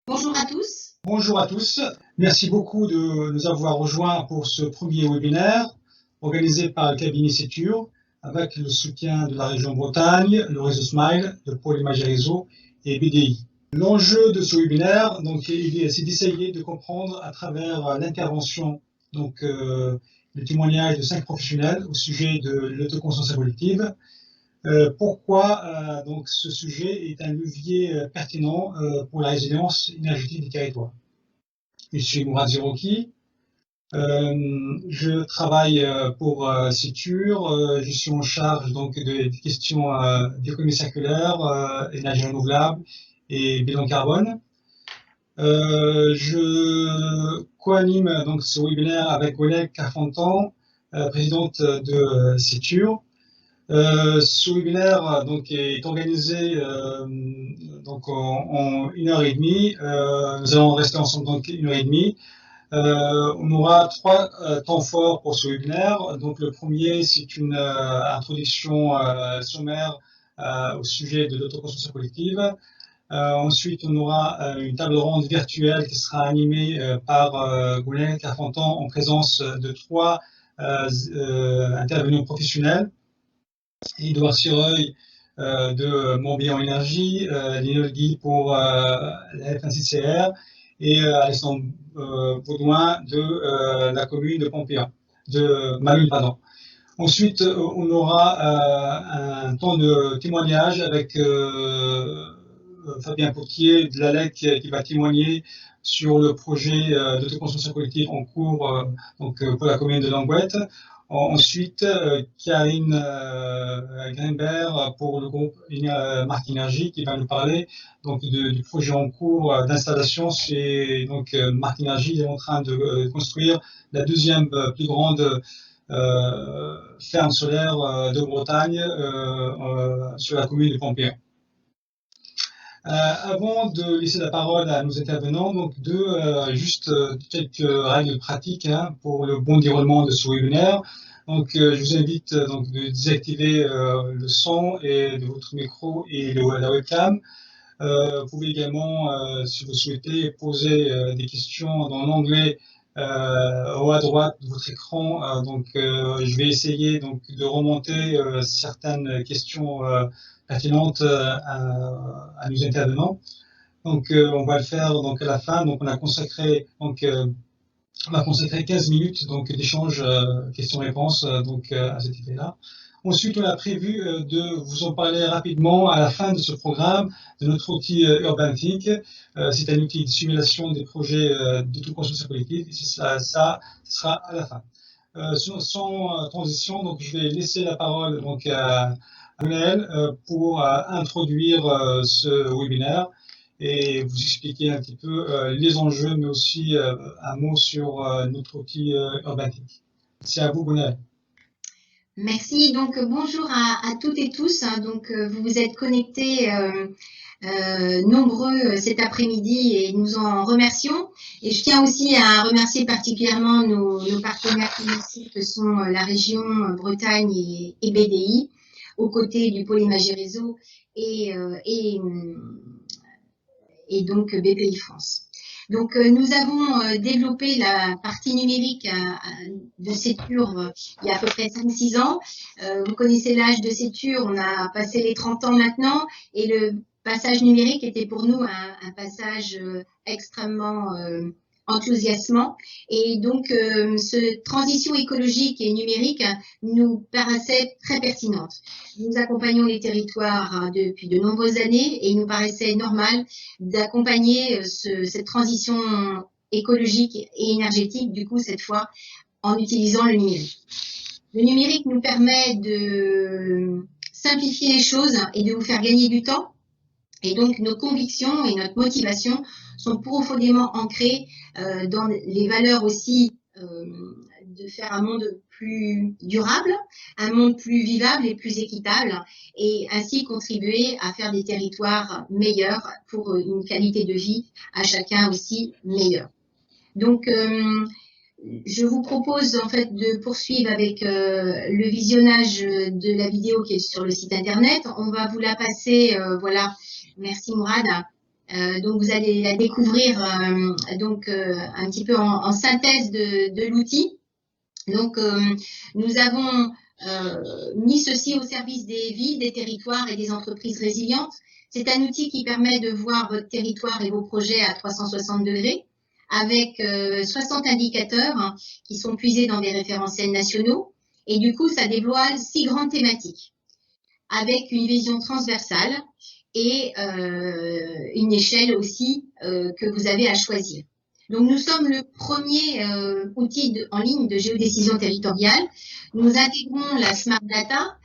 Bonjour à tous. Bonjour à tous, merci beaucoup de nous avoir rejoints pour ce premier webinaire organisé par le cabinet Sétur avec le soutien de la région Bretagne, le réseau SMILE, le pôle Imagerie Réseau et BDI. L'enjeu de ce webinaire, c'est d'essayer de comprendre à travers l'intervention, le témoignage de 5 professionnels au sujet de l'autoconscience évolutive, pourquoi donc ce sujet est un levier pertinent pour la résilience énergétique des territoires. Je suis Mourad Zerouki. Je travaille pour Sétur. Je suis en charge donc des questions d'économie circulaire, énergie renouvelable et bilan carbone. Je co-anime donc ce webinaire avec Oleg Carfantan, présidente de Sétur. Ce webinaire est organisé en 1h30. Nous allons rester ensemble donc 1h30. On aura 3 temps forts pour ce webinaire. Donc le premier, c'est une introduction sommaire au sujet de l'autoconscience collective. Ensuite, on aura une table ronde virtuelle qui sera animée par Goulen Carfantan en présence de 3 intervenants professionnels. Edouard Sireuil de Montbéliard Énergie, Lionel Guy pour la F1CCR et Alexandre Baudouin de la commune de Pompéan, de Malune, pardon. Ensuite, on aura un temps de témoignage avec Fabien Potier de l'ALEC qui va témoigner sur le projet d'autoconsommation collective en cours pour la commune de Langouette. Ensuite, Karine Grimbert pour le groupe Marc Énergie qui va nous parler du projet en cours d'installation chez Marc Énergie. Il est en train de construire la deuxième plus grande ferme solaire de Bretagne sur la commune de Pompéan. Avant de laisser la parole à nos intervenants, juste quelques règles pratiques pour le bon déroulement de ce webinaire. Je vous invite de désactiver le son et de votre micro et la webcam. Vous pouvez également, si vous souhaitez, poser des questions dans l'onglet haut à droite de votre écran. Je vais essayer de remonter certaines questions pertinentes à nos intervenants. On va le faire à la fin. On va consacrer 15 minutes d'échange questions-réponses à cet effet-là. Ensuite, on a prévu de vous en parler rapidement à la fin de ce programme de notre outil UrbanThink. C'est un outil de simulation des projets d'autoconsommation collective. Ça sera à la fin. Sans transition, je vais laisser la parole à Noël pour introduire ce webinaire et vous expliquer un petit peu les enjeux, mais aussi un mot sur notre outil UrbanThink. C'est à vous, Gonel. Merci. Bonjour à toutes et tous. Vous vous êtes connectés nombreux cet après-midi et nous en remercions. Et je tiens aussi à remercier particulièrement nos partenaires financiers que sont la région Bretagne et BDI, aux côtés du pôle Imagerie Réseau et BPI France. Nous avons développé la partie numérique de Sétur il y a à peu près 5-6 ans. Vous connaissez l'âge de Sétur, on a passé les 30 ans maintenant, et le passage numérique était pour nous un passage extrêmement enthousiasmant. Et cette transition écologique et numérique nous paraissait très pertinente. Nous accompagnons les territoires depuis de nombreuses années et il nous paraissait normal d'accompagner cette transition écologique et énergétique, du coup, cette fois, en utilisant le numérique. Le numérique nous permet de simplifier les choses et de vous faire gagner du temps. Et donc, nos convictions et notre motivation sont profondément ancrées dans les valeurs aussi de faire un monde plus durable, un monde plus vivable et plus équitable, et ainsi contribuer à faire des territoires meilleurs pour une qualité de vie à chacun aussi meilleure. Je vous propose en fait de poursuivre avec le visionnage de la vidéo qui est sur le site internet. On va vous la passer, voilà. Merci Mourad. Donc vous allez la découvrir un petit peu en synthèse de l'outil. Donc nous avons mis ceci au service des villes, des territoires et des entreprises résilientes. C'est un outil qui permet de voir votre territoire et vos projets à 360 degrés avec 60 indicateurs qui sont puisés dans des référentiels nationaux. Et du coup, ça dévoile 6 grandes thématiques avec une vision transversale et une échelle aussi que vous avez à choisir. Donc, nous sommes le premier outil en ligne de géodécision territoriale. Nous intégrons la Smart Data.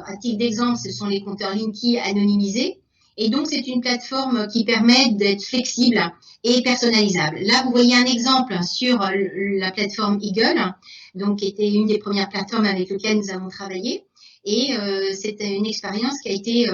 À titre d'exemple, ce sont les compteurs Linky anonymisés. Et donc, c'est une plateforme qui permet d'être flexible et personnalisable. Là, vous voyez un exemple sur la plateforme Eagle, donc, qui était une des premières plateformes avec lesquelles nous avons travaillé. Et c'est une expérience qui a été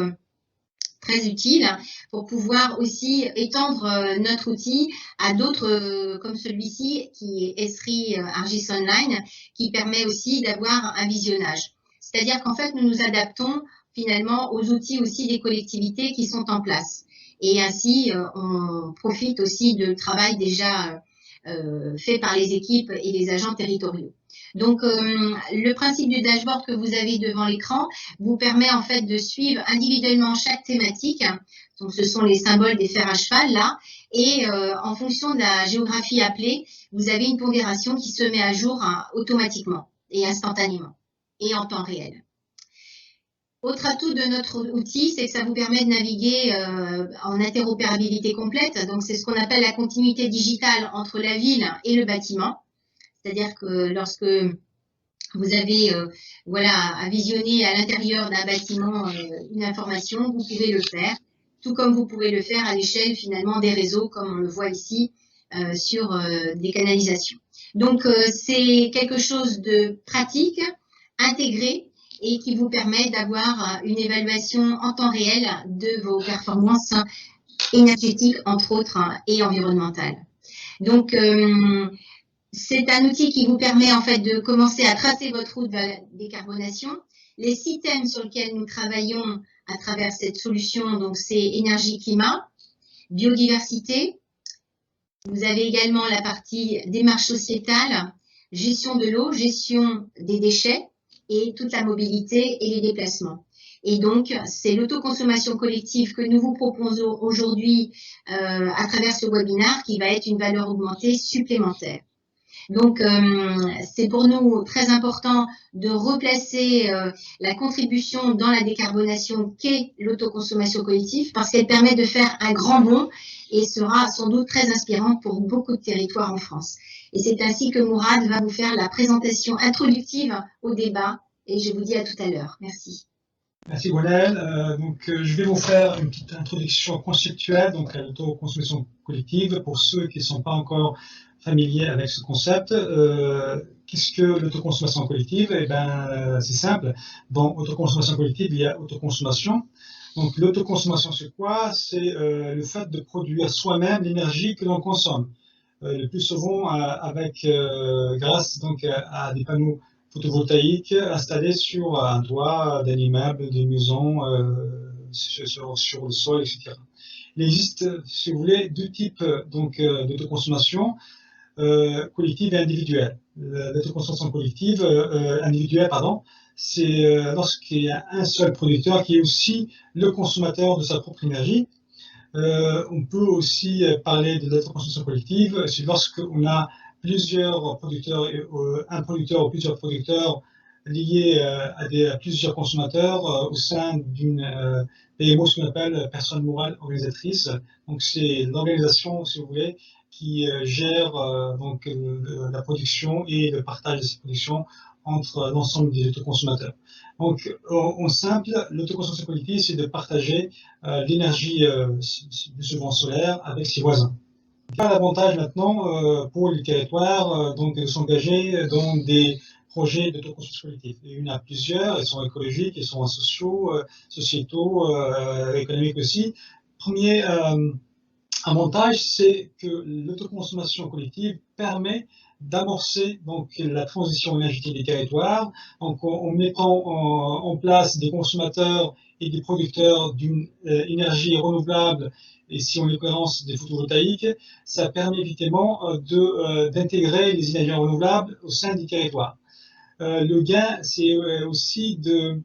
très utile pour pouvoir aussi étendre notre outil à d'autres comme celui-ci qui est Esri Argis Online, qui permet aussi d'avoir un visionnage. C'est-à-dire qu'en fait, nous nous adaptons finalement aux outils aussi des collectivités qui sont en place. Et ainsi, on profite aussi de travail déjà fait par les équipes et les agents territoriaux. Donc, le principe du dashboard que vous avez devant l'écran vous permet en fait de suivre individuellement chaque thématique. Donc, ce sont les symboles des fers à cheval là. Et en fonction de la géographie appelée, vous avez une pondération qui se met à jour automatiquement et instantanément et en temps réel. Autre atout de notre outil, c'est que ça vous permet de naviguer en interopérabilité complète. Donc, c'est ce qu'on appelle la continuité digitale entre la ville et le bâtiment. C'est-à-dire que lorsque vous avez à visionner à l'intérieur d'un bâtiment une information, vous pouvez le faire, tout comme vous pouvez le faire à l'échelle finalement des réseaux, comme on le voit ici sur des canalisations. Donc, c'est quelque chose de pratique, intégré, et qui vous permet d'avoir une évaluation en temps réel de vos performances énergétiques, entre autres, et environnementales. Donc, c'est un outil qui vous permet en fait de commencer à tracer votre route vers la décarbonation. Les 6 thèmes sur lesquels nous travaillons à travers cette solution, donc c'est énergie-climat, biodiversité. Vous avez également la partie démarche sociétale, gestion de l'eau, gestion des déchets et toute la mobilité et les déplacements. Et donc, c'est l'autoconsommation collective que nous vous proposons aujourd'hui à travers ce webinaire qui va être une valeur augmentée supplémentaire. Donc, c'est pour nous très important de replacer la contribution dans la décarbonation qu'est l'autoconsommation collective parce qu'elle permet de faire un grand bond et sera sans doute très inspirante pour beaucoup de territoires en France. Et c'est ainsi que Mourad va vous faire la présentation introductive au débat et je vous dis à tout à l'heure. Merci. Merci Gwenaëlle. Je vais vous faire une petite introduction conceptuelle à l'autoconsommation collective pour ceux qui ne sont pas encore familiers avec ce concept. Qu'est-ce que l'autoconsommation collective? Eh ben, c'est simple. Dans autoconsommation collective, il y a autoconsommation. Donc l'autoconsommation, c'est quoi? C'est le fait de produire soi-même l'énergie que l'on consomme. Le plus souvent grâce à des panneaux photovoltaïques installés sur un toit d'un immeuble, d'une maison, sur le sol, etc. Il existe, si vous voulez, 2 types d'autoconsommation, collective et individuelle. L'autoconsommation collective, individuelle, pardon, c'est lorsqu'il y a un seul producteur qui est aussi le consommateur de sa propre énergie. On peut aussi parler de l'autoconsommation collective, c'est lorsqu'on a plusieurs producteurs, un producteur ou plusieurs producteurs liés à plusieurs consommateurs au sein d'une PMO, ce qu'on appelle personne morale organisatrice. Donc c'est l'organisation, si vous voulez, qui gère la production et le partage de cette production entre l'ensemble des autoconsommateurs. Donc, en simple, l'autoconsommation collective, c'est de partager l'énergie du vent solaire avec ses voisins. Quel est l'avantage maintenant pour les territoires de s'engager dans des projets d'autoconsommation collective? Il y en a plusieurs, ils sont écologiques, ils sont sociaux, sociétaux, économiques aussi. Premier avantage, c'est que l'autoconsommation collective permet d'amorcer donc la transition énergétique des territoires, donc en mettant en place des consommateurs et des producteurs d'une énergie renouvelable, et si on l'occurrence des photovoltaïques, ça permet évidemment d'intégrer les énergies renouvelables au sein du territoire. Le gain, c'est aussi de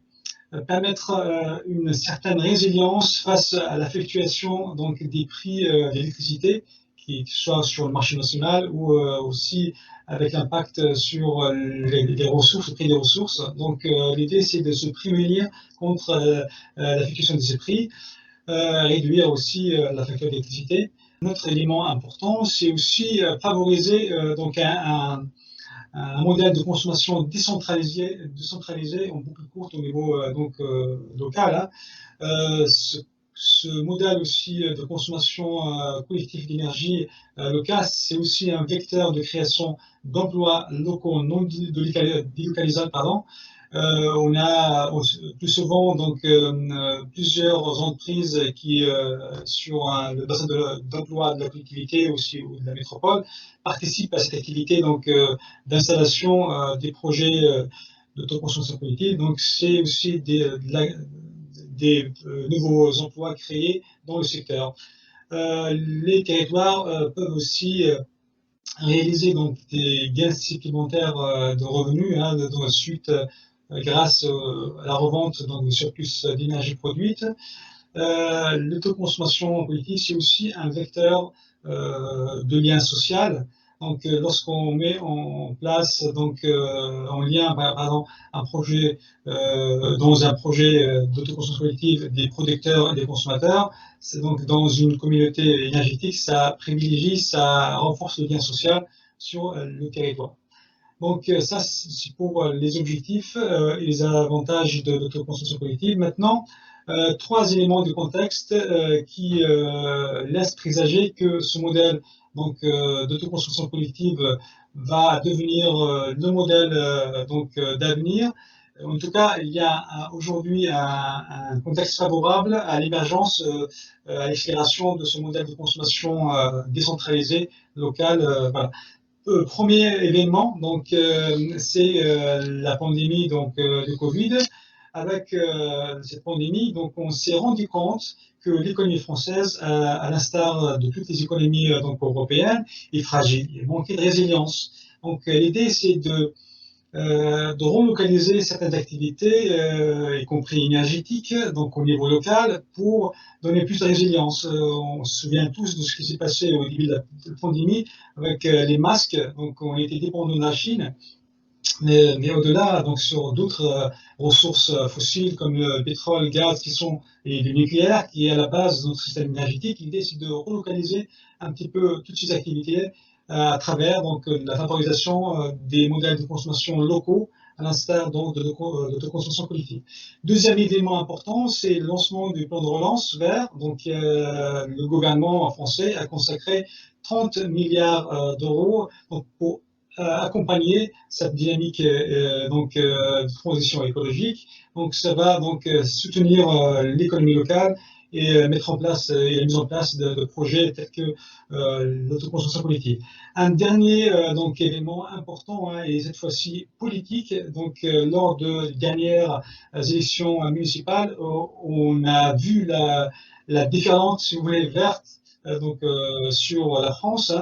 permettre une certaine résilience face à la fluctuation donc des prix de l'électricité, qui soit sur le marché national ou aussi avec l'impact sur les ressources, le prix des ressources. Donc l'idée c'est de se prémunir contre la fluctuation de ces prix, réduire aussi la facture d'électricité. Un autre élément important, c'est aussi favoriser donc un modèle de consommation décentralisé en boucle courte au niveau local. Hein. Ce modèle aussi de consommation collective d'énergie locale, c'est aussi un vecteur de création d'emplois locaux non délocalisables. On a plus souvent donc plusieurs entreprises qui sur le bassin d'emploi de la collectivité aussi ou de la métropole participent à cette activité donc d'installation des projets d'autoconsommation collective. Donc c'est aussi des nouveaux emplois créés dans le secteur. Les territoires peuvent aussi réaliser donc des gains supplémentaires de revenus suite grâce à la revente donc, de surplus d'énergie produite. L'autoconsommation collective, c'est aussi un vecteur de lien social. Donc, lorsqu'on met en place, donc, en lien, par exemple, un projet, dans un projet d'autoconsommation collective des producteurs et des consommateurs, c'est donc dans une communauté énergétique, ça privilégie, ça renforce le lien social sur le territoire. Donc ça, c'est pour les objectifs et les avantages de l'autoconsommation collective. Maintenant, trois éléments de contexte qui laissent présager que ce modèle d'autoconsommation collective va devenir le modèle d'avenir. En tout cas, il y a aujourd'hui un contexte favorable à l'émergence, à l'exploration de ce modèle de consommation décentralisé, local. Voilà. Premier événement, donc c'est la pandémie de Covid. Avec cette pandémie, donc on s'est rendu compte que l'économie française, à l'instar de toutes les économies européennes, est fragile, il manquait de résilience. Donc l'idée c'est de relocaliser certaines activités, y compris énergétiques, donc au niveau local, pour donner plus de résilience. On se souvient tous de ce qui s'est passé au début de la pandémie avec les masques, donc on était dépendants de la Chine. Mais au-delà, donc sur d'autres ressources fossiles comme le pétrole, le gaz, et le nucléaire, qui est à la base de notre système énergétique, l'idée c'est de relocaliser un petit peu toutes ces activités à travers donc la favorisation des modèles de consommation locaux, à l'instar donc de l'autoconsommation collective. Deuxième élément important, c'est le lancement du plan de relance vert. Donc le gouvernement français a consacré 30 milliards d'euros pour accompagner cette dynamique de transition écologique. Donc ça va donc soutenir l'économie locale et mettre en place et la mise en place de projets tels que l'autoconsommation collective. Un dernier élément important et cette fois-ci politique. Donc lors de dernières élections municipales, on a vu la déferlante, si vous voulez, verte sur la France.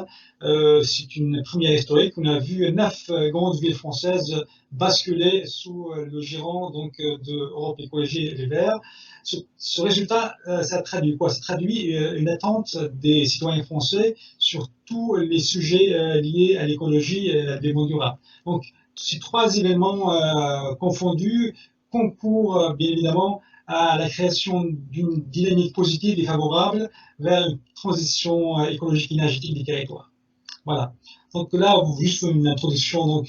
C'est une première historique. On a vu 9 grandes villes françaises basculer sous le giron de Europe Écologie Les Verts. Ce résultat, ça traduit quoi? Ça traduit une attente des citoyens français sur tous les sujets liés à l'écologie et à la développement durable. Donc, ces trois événements confondus concourent bien évidemment à la création d'une dynamique positive et favorable vers une transition écologique et énergétique des territoires. Voilà. Donc là, juste une introduction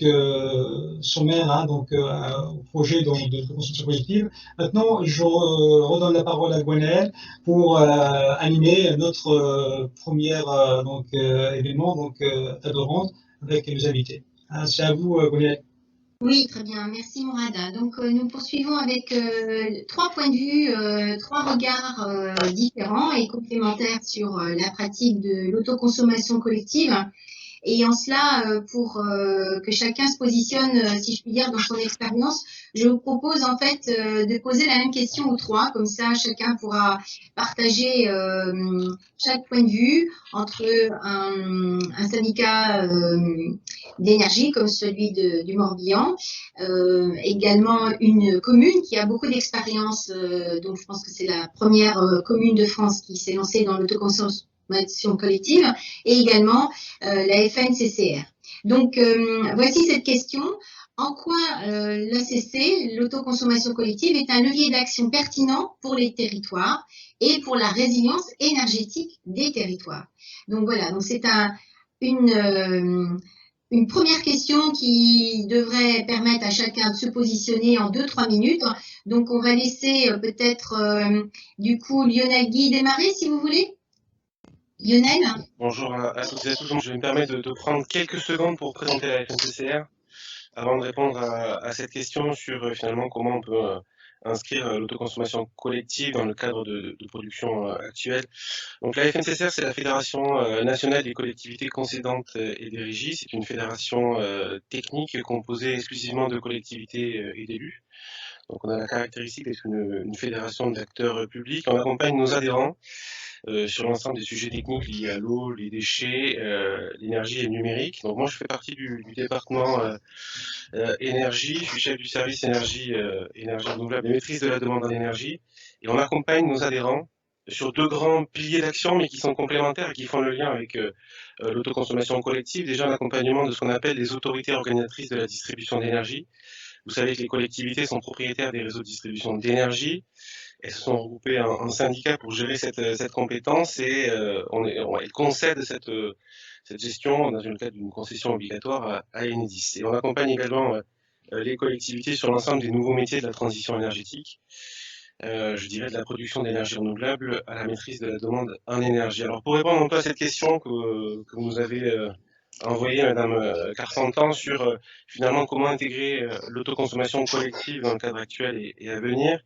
sommaire au projet de construction positive. Maintenant, je redonne la parole à Gwenaëlle pour animer notre premier événement, table ronde avec nos invités. C'est à vous, Gwenaëlle. Oui, très bien. Merci Mourada. Donc, nous poursuivons avec 3 points de vue, 3 regards différents et complémentaires sur la pratique de l'autoconsommation collective. Et en cela, pour que chacun se positionne, si je puis dire, dans son expérience, je vous propose en fait de poser la même question aux 3, comme ça chacun pourra partager chaque point de vue entre un syndicat d'énergie comme celui du Morbihan, également une commune qui a beaucoup d'expérience, donc je pense que c'est la première commune de France qui s'est lancée dans l'autoconsommation collective, et également la FNCCR. Donc, voici cette question. En quoi l'ACC, l'autoconsommation collective, est un levier d'action pertinent pour les territoires et pour la résilience énergétique des territoires? Donc voilà, donc c'est une première question qui devrait permettre à chacun de se positionner en 2-3 minutes. Donc on va laisser peut-être du coup Lionel Guy démarrer si vous voulez. Lionel? Bonjour à toutes et à tous. Donc, je vais me permettre de prendre quelques secondes pour présenter la FNCCR avant de répondre à cette question sur finalement comment on peut inscrire l'autoconsommation collective dans le cadre de production actuelle. Donc la FNCCR, c'est la Fédération nationale des collectivités concédantes et des régies. C'est une fédération technique composée exclusivement de collectivités et d'élus. Donc on a la caractéristique d'être une fédération d'acteurs publics. On accompagne nos adhérents sur l'ensemble des sujets techniques liés à l'eau, les déchets, l'énergie et le numérique. Donc moi je fais partie du département énergie, je suis chef du service énergie renouvelable et maîtrise de la demande en énergie. Et on accompagne nos adhérents sur 2 grands piliers d'action, mais qui sont complémentaires et qui font le lien avec l'autoconsommation collective. Déjà un accompagnement de ce qu'on appelle les autorités organisatrices de la distribution d'énergie. Vous savez que les collectivités sont propriétaires des réseaux de distribution d'énergie. Elles se sont regroupées en syndicats pour gérer cette compétence et elles concèdent cette gestion dans le cadre d'une concession obligatoire à Enedis. Et on accompagne également les collectivités sur l'ensemble des nouveaux métiers de la transition énergétique, je dirais de la production d'énergie renouvelable à la maîtrise de la demande en énergie. Alors pour répondre un peu à cette question que vous nous avez envoyée, Madame Carsantan, sur finalement comment intégrer l'autoconsommation collective dans le cadre actuel et à venir,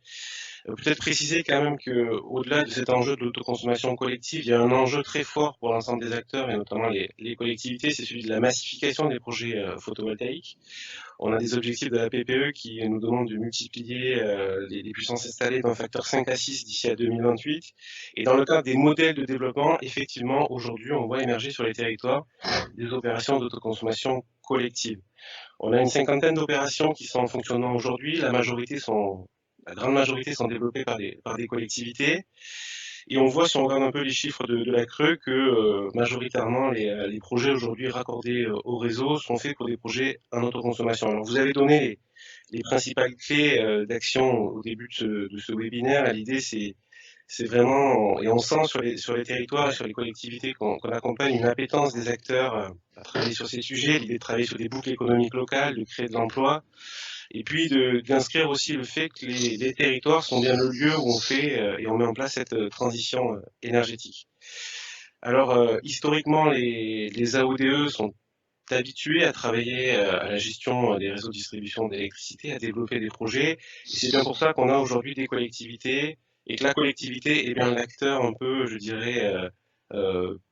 peut-être préciser quand même qu'au-delà de cet enjeu de l'autoconsommation collective, il y a un enjeu très fort pour l'ensemble des acteurs et notamment les collectivités, c'est celui de la massification des projets photovoltaïques. On a des objectifs de la PPE qui nous demandent de multiplier les puissances installées d'un facteur 5 à 6 d'ici à 2028. Et dans le cadre des modèles de développement, effectivement, aujourd'hui, on voit émerger sur les territoires des opérations d'autoconsommation collective. On a une 50aine d'opérations qui sont en fonctionnement aujourd'hui. La grande majorité sont développées par des collectivités. Et on voit, si on regarde un peu les chiffres de la Creux, que majoritairement les projets aujourd'hui raccordés au réseau sont faits pour des projets en autoconsommation. Alors vous avez donné les principales clés d'action au début de ce webinaire. L'idée, c'est vraiment, et on sent sur les territoires et sur les collectivités qu'on accompagne une appétence des acteurs à travailler sur ces sujets, l'idée de travailler sur des boucles économiques locales, de créer de l'emploi, et puis d'inscrire aussi le fait que les territoires sont bien le lieu où on fait et on met en place cette transition énergétique. Alors, historiquement, les AODE sont habitués à travailler à la gestion des réseaux de distribution d'électricité, à développer des projets. Et c'est bien pour ça qu'on a aujourd'hui des collectivités et que la collectivité est bien l'acteur un peu, je dirais,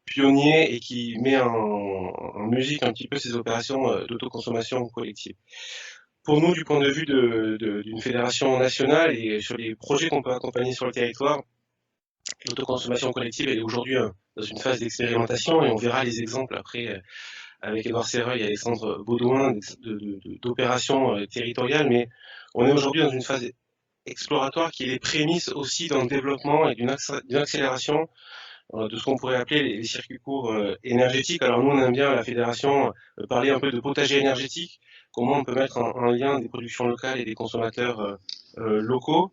pionnier et qui met en musique un petit peu ces opérations d'autoconsommation collective. Pour nous, du point de vue d'une fédération nationale et sur les projets qu'on peut accompagner sur le territoire, l'autoconsommation collective elle est aujourd'hui dans une phase d'expérimentation et on verra les exemples après avec Edouard Serreuil et Alexandre Baudouin d'opérations territoriales, mais on est aujourd'hui dans une phase exploratoire qui est les prémices aussi d'un développement et d'une accélération de ce qu'on pourrait appeler les circuits courts énergétiques. Alors nous, on aime bien à la fédération parler un peu de potager énergétique, comment on peut mettre en lien des productions locales et des consommateurs locaux,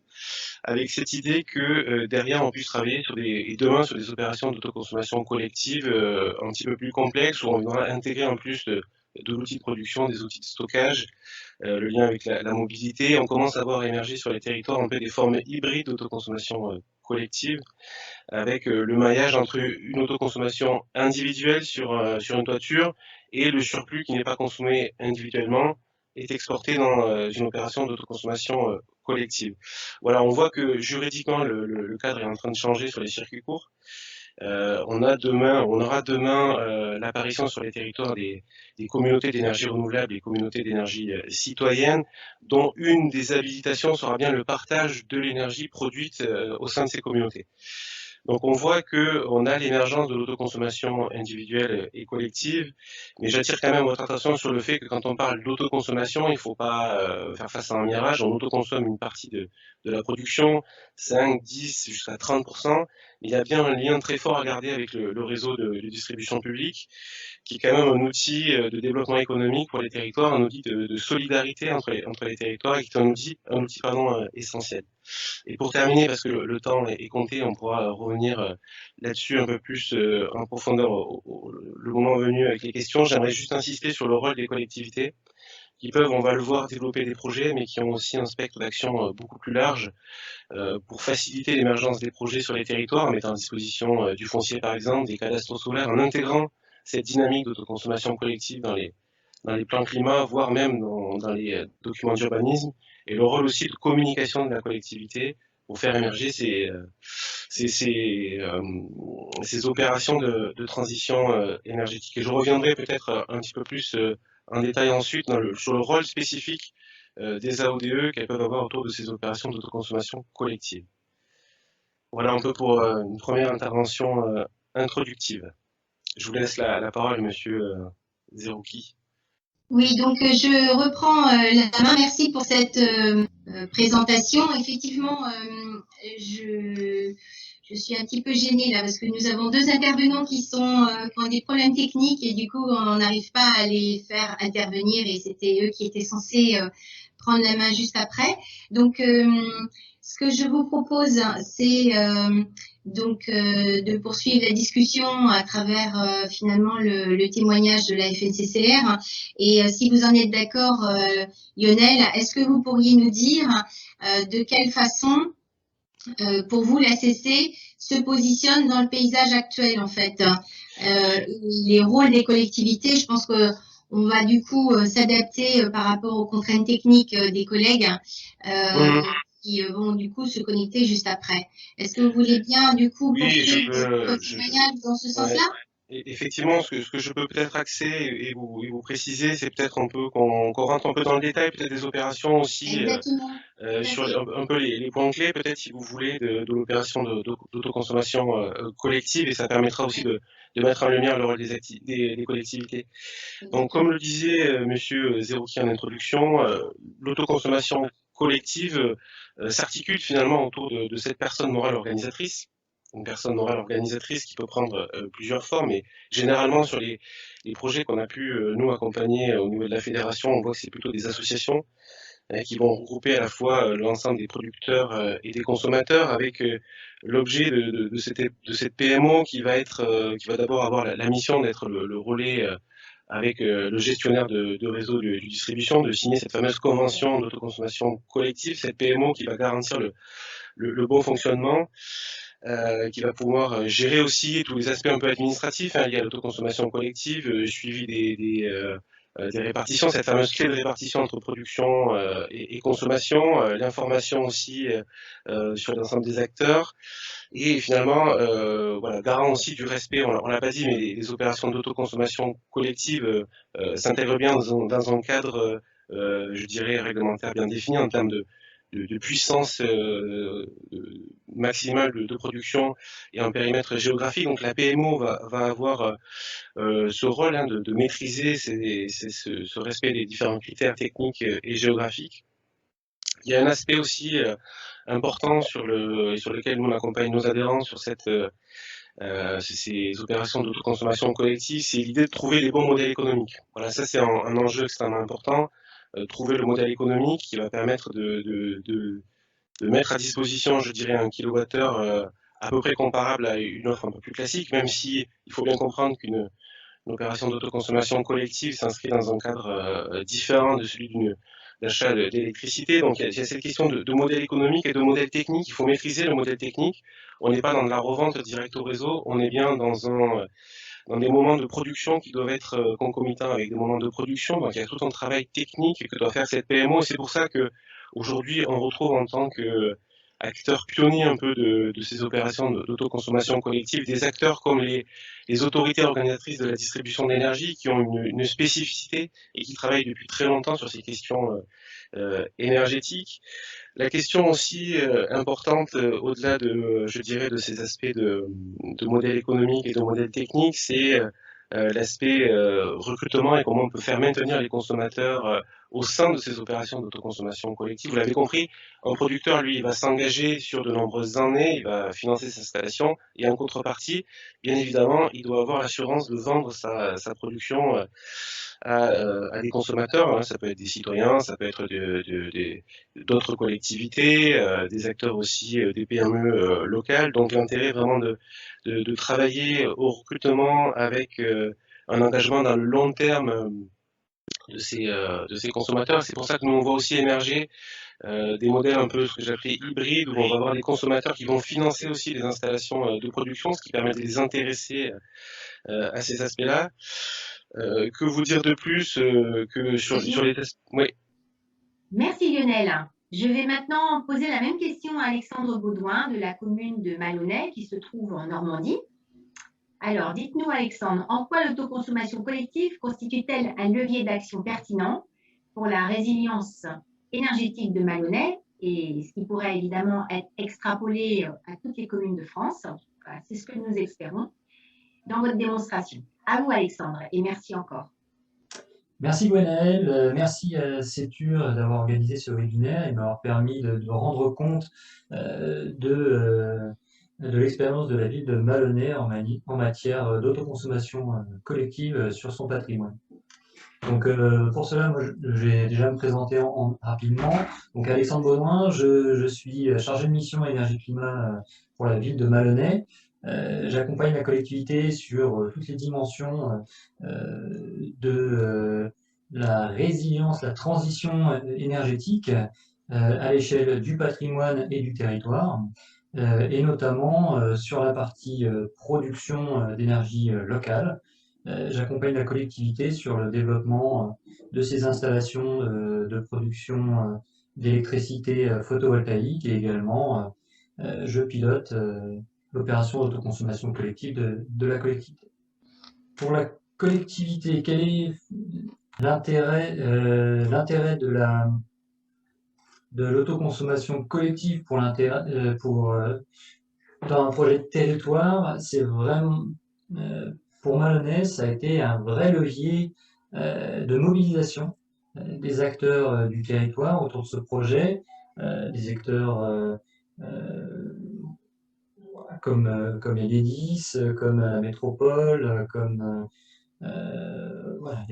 avec cette idée que derrière on puisse travailler et demain sur des opérations d'autoconsommation collective un petit peu plus complexes, où on va intégrer en plus de l'outil de production, des outils de stockage, le lien avec la mobilité. On commence à voir émerger sur les territoires un peu des formes hybrides d'autoconsommation collective, avec le maillage entre une autoconsommation individuelle sur une toiture et le surplus qui n'est pas consommé individuellement est exporté dans une opération d'autoconsommation collective. Voilà, on voit que juridiquement, le cadre est en train de changer sur les circuits courts. On aura demain l'apparition sur les territoires des communautés d'énergie renouvelable, des communautés d'énergie citoyenne, dont une des habilitations sera bien le partage de l'énergie produite au sein de ces communautés. Donc on voit qu'on a l'émergence de l'autoconsommation individuelle et collective, mais j'attire quand même votre attention sur le fait que quand on parle d'autoconsommation, il ne faut pas faire face à un mirage. On autoconsomme une partie de la production, 5, 10, jusqu'à 30%. Il y a bien un lien très fort à garder avec le réseau de distribution publique, qui est quand même un outil de développement économique pour les territoires, un outil de solidarité entre les territoires, et qui est un outil essentiel. Et pour terminer, parce que le temps est compté, on pourra revenir là-dessus un peu plus en profondeur le moment venu avec les questions. J'aimerais juste insister sur le rôle des collectivités qui peuvent, on va le voir, développer des projets, mais qui ont aussi un spectre d'action beaucoup plus large pour faciliter l'émergence des projets sur les territoires, en mettant à disposition du foncier par exemple, des cadastres solaires, en intégrant cette dynamique d'autoconsommation collective dans les plans climat, voire même dans les documents d'urbanisme, et le rôle aussi de communication de la collectivité pour faire émerger ces opérations de transition énergétique. Et je reviendrai peut-être un petit peu plus en détail ensuite sur le rôle spécifique des AODE qu'elles peuvent avoir autour de ces opérations d'autoconsommation collective. Voilà un peu pour une première intervention introductive. Je vous laisse la parole, monsieur Zerouki. Oui, donc je reprends la main. Merci pour cette présentation. Effectivement, je suis un petit peu gênée là parce que nous avons deux intervenants qui ont des problèmes techniques et du coup on n'arrive pas à les faire intervenir et c'était eux qui étaient censés prendre la main juste après. Donc ce que je vous propose, c'est de poursuivre la discussion à travers finalement le témoignage de la FNCCR. Et si vous en êtes d'accord, Lionel, est-ce que vous pourriez nous dire de quelle façon, pour vous, l'ACC se positionne dans le paysage actuel, en fait, les rôles des collectivités? Je pense que on va du coup s'adapter par rapport aux contraintes techniques des collègues qui vont du coup se connecter juste après. Est-ce que vous voulez bien du coup poursuivre votre témoignage dans ce sens-là? Effectivement, ce que je peux peut-être axer et vous préciser, c'est peut-être un peu qu'on rentre un peu dans le détail, peut-être des opérations aussi, sur un peu les points clés, peut-être si vous voulez, de l'opération d'autoconsommation collective, et ça permettra aussi de mettre en lumière le rôle des collectivités. Donc, comme le disait monsieur Zerouki en introduction, l'autoconsommation collective s'articule finalement autour de cette personne morale organisatrice. Une personne morale organisatrice qui peut prendre plusieurs formes, mais généralement sur les projets qu'on a pu nous accompagner au niveau de la fédération, on voit que c'est plutôt des associations qui vont regrouper à la fois l'ensemble des producteurs et des consommateurs, avec l'objet de cette PMO qui va d'abord avoir la mission d'être le relais avec le gestionnaire de réseau de distribution, de signer cette fameuse convention d'autoconsommation collective, cette PMO qui va garantir le bon fonctionnement, qui va pouvoir gérer aussi tous les aspects un peu administratifs liés à l'autoconsommation collective, suivi des répartitions, cette fameuse clé de répartition entre production et consommation, l'information aussi sur l'ensemble des acteurs, et finalement, voilà, garant aussi du respect, on l'a pas dit, mais les opérations d'autoconsommation collective s'intègrent bien dans un cadre, je dirais, réglementaire bien défini en termes de puissance maximale de production et en périmètre géographique. Donc la PMO va avoir ce rôle de maîtriser ce respect des différents critères techniques et géographiques. Il y a un aspect aussi important sur lequel nous on accompagne nos adhérents sur ces opérations d'autoconsommation collective, c'est l'idée de trouver les bons modèles économiques. Voilà, ça c'est un enjeu extrêmement important. Trouver le modèle économique qui va permettre de mettre à disposition, je dirais, un kilowattheure à peu près comparable à une offre un peu plus classique, même si il faut bien comprendre qu'une opération d'autoconsommation collective s'inscrit dans un cadre différent de celui d'achat d'électricité. Donc il y a cette question de modèle économique et de modèle technique. Il faut maîtriser le modèle technique. On n'est pas dans de la revente directe au réseau, on est bien dans dans des moments de production qui doivent être concomitants avec des moments de production. Donc il y a tout un travail technique que doit faire cette PMO, et c'est pour ça que aujourd'hui on retrouve en tant que acteurs pionniers un peu de ces opérations d'autoconsommation collective, des acteurs comme les autorités organisatrices de la distribution d'énergie qui ont une spécificité et qui travaillent depuis très longtemps sur ces questions énergétiques. La question aussi importante, au-delà de, je dirais, de ces aspects de modèle économique et de modèle technique, c'est l'aspect recrutement et comment on peut faire maintenir les consommateurs au sein de ces opérations d'autoconsommation collective. Vous l'avez compris, un producteur, lui, il va s'engager sur de nombreuses années, il va financer sa installation, et en contrepartie, bien évidemment, il doit avoir l'assurance de vendre sa production à des consommateurs, hein. Ça peut être des citoyens, ça peut être d'autres collectivités, des acteurs aussi, des PME locales. Donc l'intérêt vraiment de travailler au recrutement avec un engagement dans le long terme de ces consommateurs. C'est pour ça que nous on voit aussi émerger des modèles un peu ce que j'appelais hybrides, où on va avoir des consommateurs qui vont financer aussi des installations de production, ce qui permet de les intéresser à ces aspects-là. Que vous dire de plus que sur les tests? Oui. Merci Lionel. Je vais maintenant poser la même question à Alexandre Baudouin de la commune de Malonnet qui se trouve en Normandie. Alors, dites-nous Alexandre, en quoi l'autoconsommation collective constitue-t-elle un levier d'action pertinent pour la résilience énergétique de Malonnet et ce qui pourrait évidemment être extrapolé à toutes les communes de France? C'est ce que nous espérons dans votre démonstration. À vous Alexandre et merci encore. Merci Gwenaëlle, merci à CETUR d'avoir organisé ce webinaire et m'avoir permis de rendre compte de l'expérience de la ville de Malonnet en matière d'autoconsommation collective sur son patrimoine. Donc pour cela, moi, je vais déjà me présenter rapidement. Donc Alexandre Baudouin, je suis chargé de mission énergie-climat pour la ville de Malonnet. J'accompagne la collectivité sur toutes les dimensions de la résilience, la transition énergétique à l'échelle du patrimoine et du territoire, et notamment sur la partie production d'énergie locale. J'accompagne la collectivité sur le développement de ces installations de production d'électricité photovoltaïque et également je pilote l'opération d'autoconsommation collective de la collectivité. Pour la collectivité, quel est l'intérêt de l'autoconsommation collective pour dans un projet de territoire? C'est vraiment, pour Malonnet, ça a été un vrai levier de mobilisation des acteurs du territoire autour de ce projet, des acteurs comme Enedis, comme la métropole, comme voilà,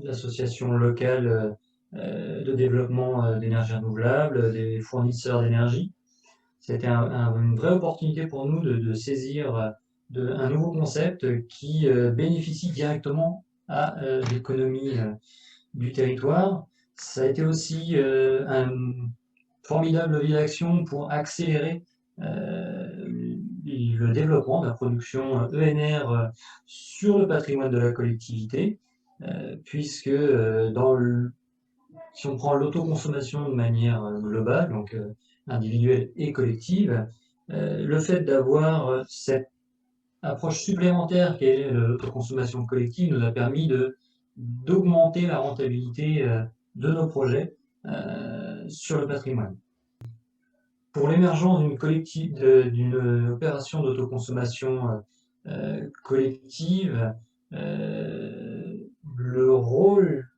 l'association locale de développement d'énergie renouvelable, des fournisseurs d'énergie. C'était une vraie opportunité pour nous de saisir un nouveau concept qui bénéficie directement à l'économie du territoire. Ça a été aussi un formidable levier d'action pour accélérer le développement de la production ENR sur le patrimoine de la collectivité, puisque si on prend l'autoconsommation de manière globale, donc individuelle et collective, le fait d'avoir cette approche supplémentaire qu'est l'autoconsommation collective nous a permis d'augmenter la rentabilité de nos projets sur le patrimoine. Pour l'émergence d'une opération d'autoconsommation collective, le rôle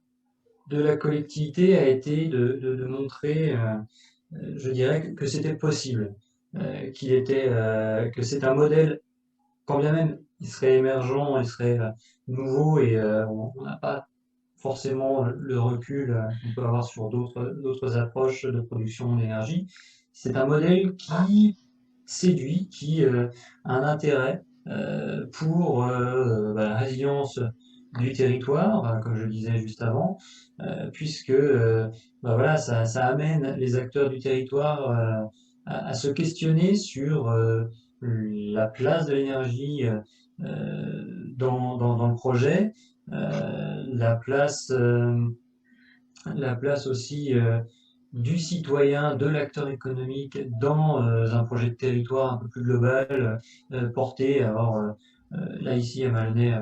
de la collectivité a été de montrer, je dirais, que c'était possible, que c'est un modèle, quand bien même il serait émergent, il serait nouveau et on n'a pas forcément le recul qu'on peut avoir sur d'autres approches de production d'énergie. C'est un modèle qui séduit, qui a un intérêt pour la résilience du territoire, comme je le disais juste avant, puisque voilà, ça amène les acteurs du territoire à se questionner sur la place de l'énergie dans le projet, la place aussi du citoyen, de l'acteur économique dans un projet de territoire un peu plus global, porté là ici à Maloney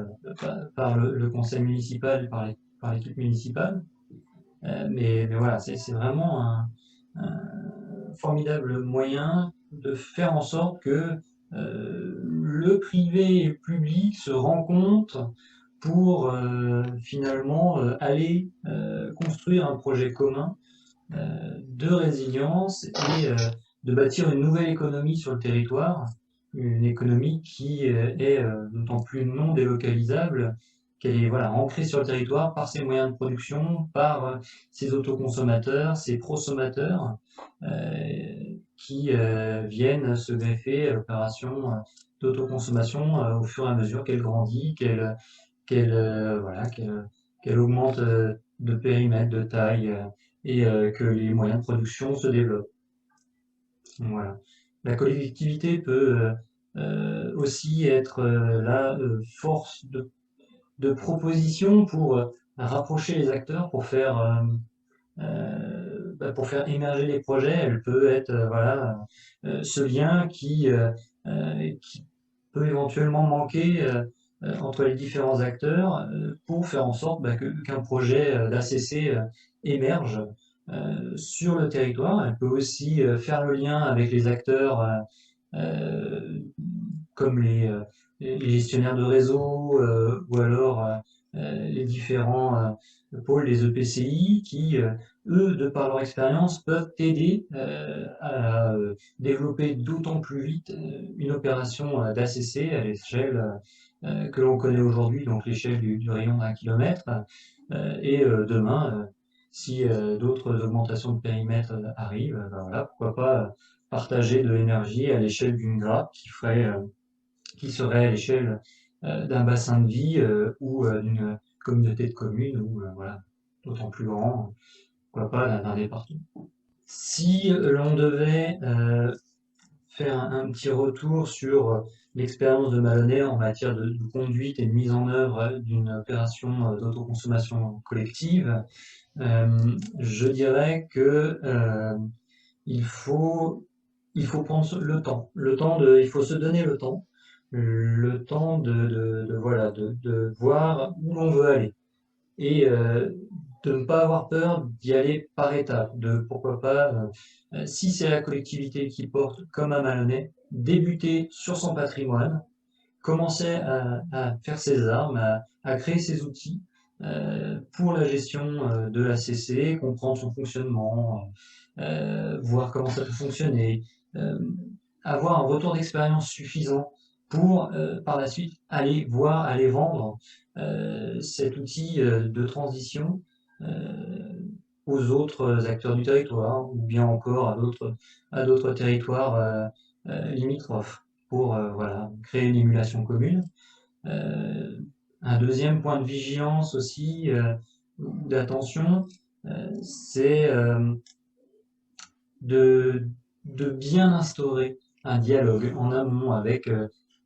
par le conseil municipal, par l'équipe municipale. Mais voilà, c'est vraiment un formidable moyen de faire en sorte que le privé et le public se rencontrent pour finalement aller construire un projet commun de résilience et de bâtir une nouvelle économie sur le territoire, une économie qui est d'autant plus non délocalisable qu'elle est voilà, ancrée sur le territoire par ses moyens de production, par ses autoconsommateurs, ses prosommateurs, qui viennent se greffer à l'opération d'autoconsommation au fur et à mesure qu'elle grandit, qu'elle augmente de périmètre, de taille, et que les moyens de production se développent. Voilà. La collectivité peut aussi être force de proposition pour rapprocher les acteurs, pour faire émerger les projets. Elle peut être ce lien qui peut éventuellement manquer entre les différents acteurs pour faire en sorte qu'un projet d'ACC émerge sur le territoire. Elle peut aussi faire le lien avec les acteurs comme les gestionnaires de réseau ou alors les différents pôles, les EPCI, qui, eux, de par leur expérience, peuvent aider à développer d'autant plus vite une opération d'ACC à l'échelle que l'on connaît aujourd'hui, donc l'échelle du rayon d'1 kilomètre. Et demain, si d'autres augmentations de périmètre arrivent, voilà, pourquoi pas partager de l'énergie à l'échelle d'une grappe qui serait à l'échelle d'un bassin de vie ou d'une communauté de communes ou voilà, d'autant plus grand, pourquoi pas d'un département. Si l'on devait faire un petit retour sur l'expérience de Maloney en matière de conduite et de mise en œuvre d'une opération d'autoconsommation collective, je dirais que il faut prendre le temps. Il faut se donner le temps de voir où l'on veut aller et de ne pas avoir peur d'y aller par étapes, pourquoi pas, si c'est la collectivité qui porte, comme à Maloney, débuter sur son patrimoine, commencer à faire ses armes, à créer ses outils pour la gestion de l'ACC, comprendre son fonctionnement, voir comment ça peut fonctionner, avoir un retour d'expérience suffisant pour par la suite aller vendre cet outil de transition aux autres acteurs du territoire ou bien encore à d'autres territoires limitrophes pour créer une émulation commune. Un deuxième point de vigilance aussi, d'attention, c'est de bien instaurer un dialogue en amont avec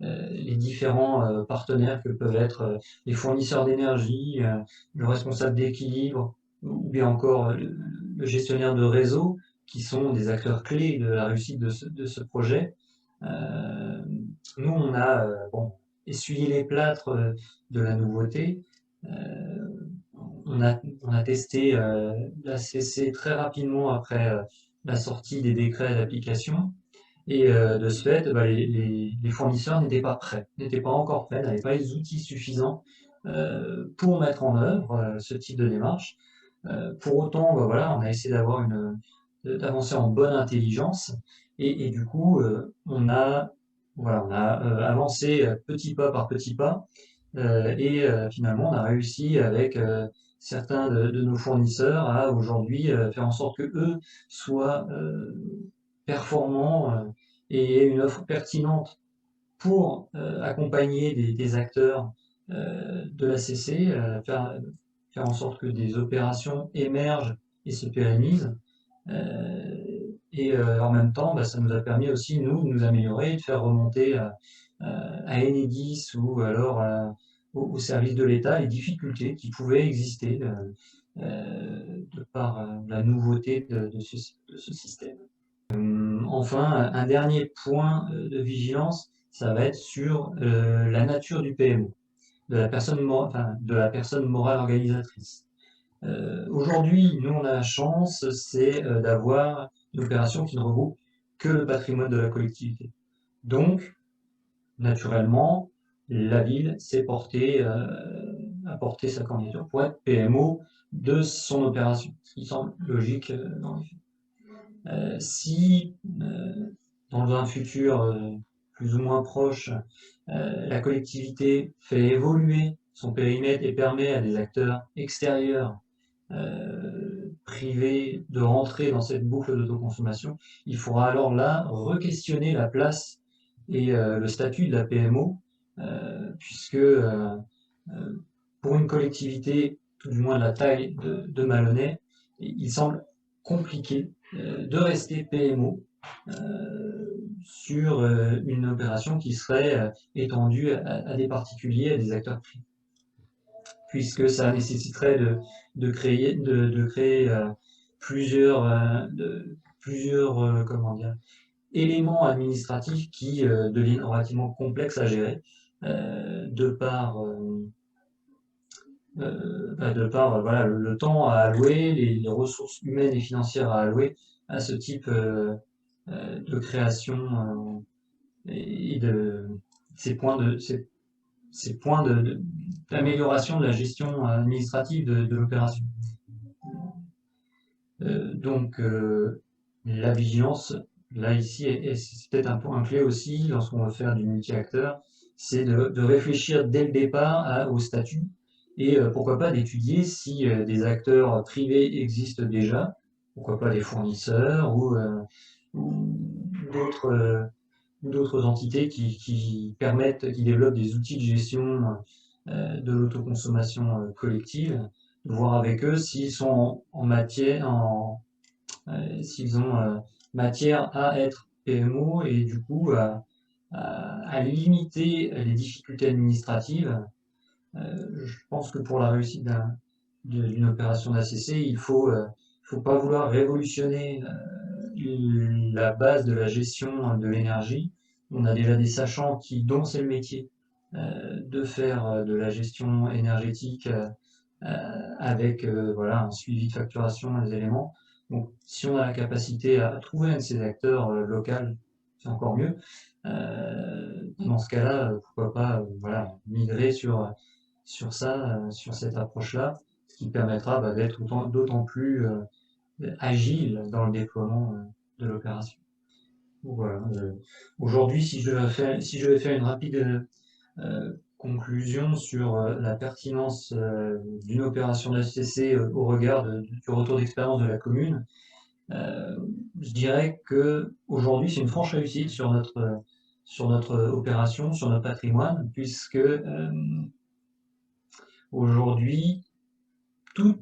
les différents partenaires que peuvent être les fournisseurs d'énergie, le responsable d'équilibre ou bien encore le gestionnaire de réseau, qui sont des acteurs clés de la réussite de ce projet. Nous, on a essuyé les plâtres de la nouveauté. On a testé l'ACC très rapidement après la sortie des décrets d'application. Et de ce fait, les fournisseurs n'étaient pas prêts, n'étaient pas encore prêts, n'avaient pas les outils suffisants pour mettre en œuvre ce type de démarche. Pour autant, on a essayé d'avancer en bonne intelligence et du coup, on a avancé petit pas par petit pas et finalement, on a réussi avec certains de nos fournisseurs à aujourd'hui faire en sorte que eux soient performants et aient une offre pertinente pour accompagner des acteurs de l'ACC, faire en sorte que des opérations émergent et se pérennisent. Et en même temps, ça nous a permis aussi, nous, de nous améliorer, de faire remonter à Enedis ou alors au service de l'État les difficultés qui pouvaient exister de par la nouveauté de ce système. Enfin, un dernier point de vigilance, ça va être sur la nature du PMO, de la personne morale organisatrice. Aujourd'hui, nous, on a la chance, c'est d'avoir une opération qui ne regroupe que le patrimoine de la collectivité. Donc, naturellement, la ville s'est a porté sa candidature pour être PMO de son opération, ce qui semble logique dans les faits. Si, dans un futur plus ou moins proche, la collectivité fait évoluer son périmètre et permet à des acteurs extérieurs privés de rentrer dans cette boucle d'autoconsommation, il faudra alors là re-questionner la place et le statut de la PMO, puisque pour une collectivité, tout du moins de la taille de Malonnet, il semble compliqué de rester PMO sur une opération qui serait étendue à des particuliers, à des acteurs privés, puisque ça nécessiterait de créer plusieurs comment dire, éléments administratifs qui deviennent relativement complexes à gérer de par voilà, le temps à allouer, les ressources humaines et financières à allouer à ce type de création et de ces points d'amélioration de la gestion administrative de l'opération. Donc, la vigilance, là, ici, c'est peut-être un point clé aussi, lorsqu'on va faire du multi-acteur, c'est de réfléchir dès le départ au statut et pourquoi pas d'étudier si des acteurs privés existent déjà, pourquoi pas des fournisseurs ou d'autres entités qui développent des outils de gestion de l'autoconsommation collective, de voir avec eux s'ils sont s'ils ont matière à être PMO et du coup à limiter les difficultés administratives. Je pense que pour la réussite d'une opération d'ACC, il faut pas vouloir révolutionner la base de la gestion de l'énergie. On a déjà des sachants dont c'est le métier de faire de la gestion énergétique avec voilà, un suivi de facturation des éléments. Donc, si on a la capacité à trouver un de ces acteurs locaux, c'est encore mieux. Dans ce cas-là, pourquoi pas voilà, migrer sur ça, sur cette approche-là, ce qui permettra d'être d'autant plus agile dans le déploiement de l'opération. Voilà. Aujourd'hui, si je vais faire une rapide conclusion sur la pertinence d'une opération d'HCC au regard du retour d'expérience de la commune, je dirais que aujourd'hui c'est une franche réussite sur notre opération, sur notre patrimoine, puisque aujourd'hui tout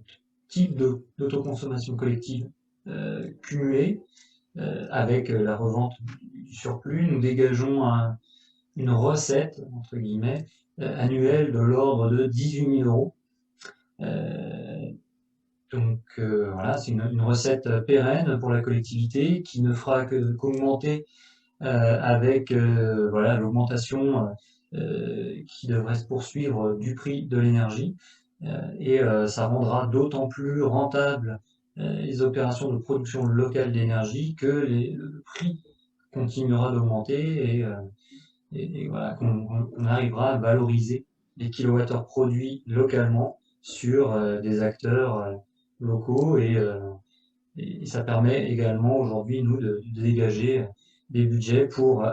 type d'autoconsommation collective cumulée avec la revente du surplus, nous dégageons une recette, entre guillemets, annuelle de l'ordre de 18 000 euros. Donc voilà, c'est une recette pérenne pour la collectivité qui ne fera qu'augmenter avec voilà, l'augmentation qui devrait se poursuivre du prix de l'énergie. Et ça rendra d'autant plus rentable les opérations de production locale d'énergie que le prix continuera d'augmenter et voilà, qu'on arrivera à valoriser les kilowattheures produits localement sur des acteurs locaux et ça permet également aujourd'hui nous de dégager des budgets pour les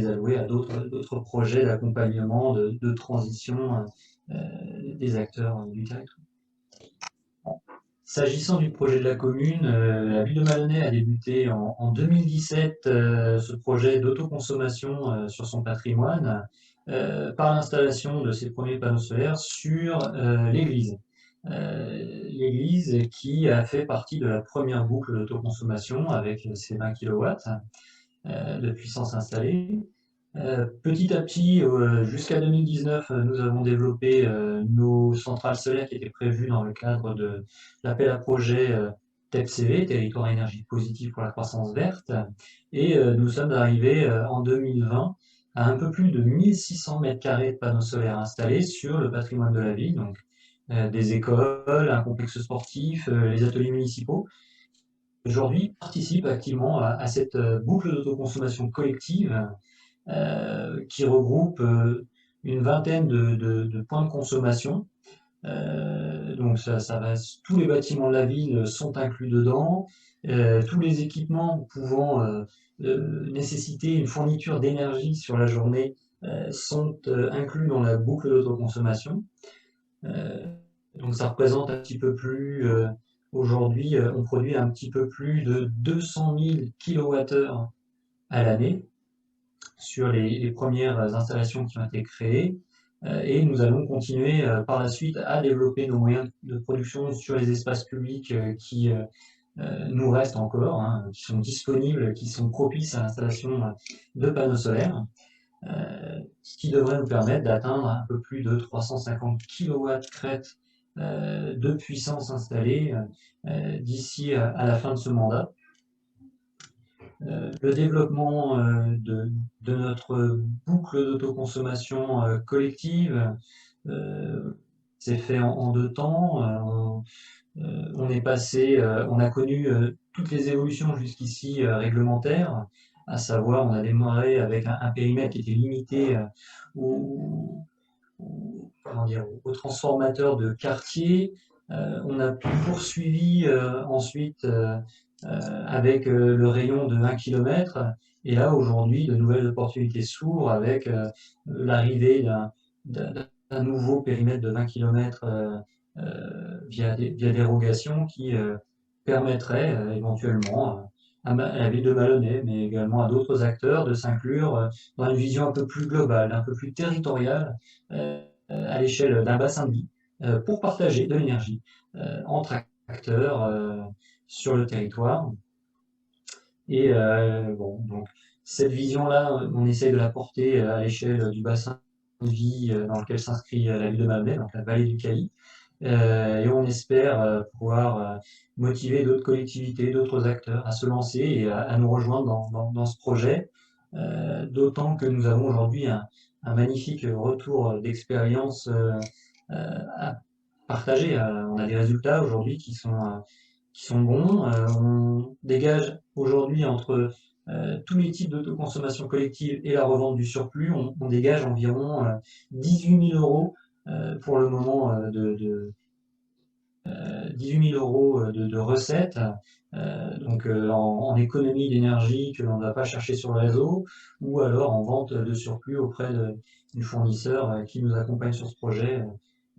allouer à d'autres projets d'accompagnement, de transition des acteurs du territoire. S'agissant du projet de la commune, la ville de Malonnet a débuté en 2017 ce projet d'autoconsommation sur son patrimoine par l'installation de ses premiers panneaux solaires sur l'église. l'église qui a fait partie de la première boucle d'autoconsommation avec ses 20 kW de puissance installée. Petit à petit, jusqu'à 2019, nous avons développé nos centrales solaires qui étaient prévues dans le cadre de l'appel à projet TEPCV, Territoire à énergie positive pour la croissance verte. Et nous sommes arrivés en 2020 à un peu plus de 1600 m² de panneaux solaires installés sur le patrimoine de la ville, donc des écoles, un complexe sportif, les ateliers municipaux. Aujourd'hui, participent activement à cette boucle d'autoconsommation collective qui regroupe une vingtaine de points de consommation. Donc tous les bâtiments de la ville sont inclus dedans, tous les équipements pouvant nécessiter une fourniture d'énergie sur la journée sont inclus dans la boucle d'autoconsommation. Donc ça représente un petit peu plus, aujourd'hui on produit un petit peu plus de 200 000 kWh à l'année sur les premières installations qui ont été créées. Et nous allons continuer par la suite à développer nos moyens de production sur les espaces publics qui nous restent encore, hein, qui sont disponibles, qui sont propices à l'installation de panneaux solaires, ce qui devrait nous permettre d'atteindre un peu plus de 350 kW crête de puissance installée d'ici à la fin de ce mandat. Le développement de notre boucle d'autoconsommation collective s'est fait en 2 temps. On est passé, on a connu toutes les évolutions jusqu'ici réglementaires, à savoir on a démarré avec un périmètre qui était limité aux transformateurs de quartier. On a poursuivi ensuite avec le rayon de 1 km. Et là, aujourd'hui, de nouvelles opportunités s'ouvrent avec l'arrivée d'un nouveau périmètre de 20 km via dérogation qui permettrait éventuellement à la ville de Malonnet, mais également à d'autres acteurs, de s'inclure dans une vision un peu plus globale, un peu plus territoriale, à l'échelle d'un bassin de vie, pour partager de l'énergie entre acteurs sur le territoire. Et donc cette vision-là, on essaie de la porter à l'échelle du bassin de vie dans lequel s'inscrit la ville de Malonnet, donc la vallée du Cali. Et on espère pouvoir motiver d'autres collectivités, d'autres acteurs à se lancer et à nous rejoindre dans ce projet, d'autant que nous avons aujourd'hui un magnifique retour d'expérience à partager. On a des résultats aujourd'hui qui sont bons. On dégage aujourd'hui entre tous les types d'autoconsommation collective et la revente du surplus, on dégage environ 18 000 euros pour le moment 18 000 euros de recettes, donc en économie d'énergie que l'on ne va pas chercher sur le réseau, ou alors en vente de surplus auprès du fournisseur qui nous accompagne sur ce projet,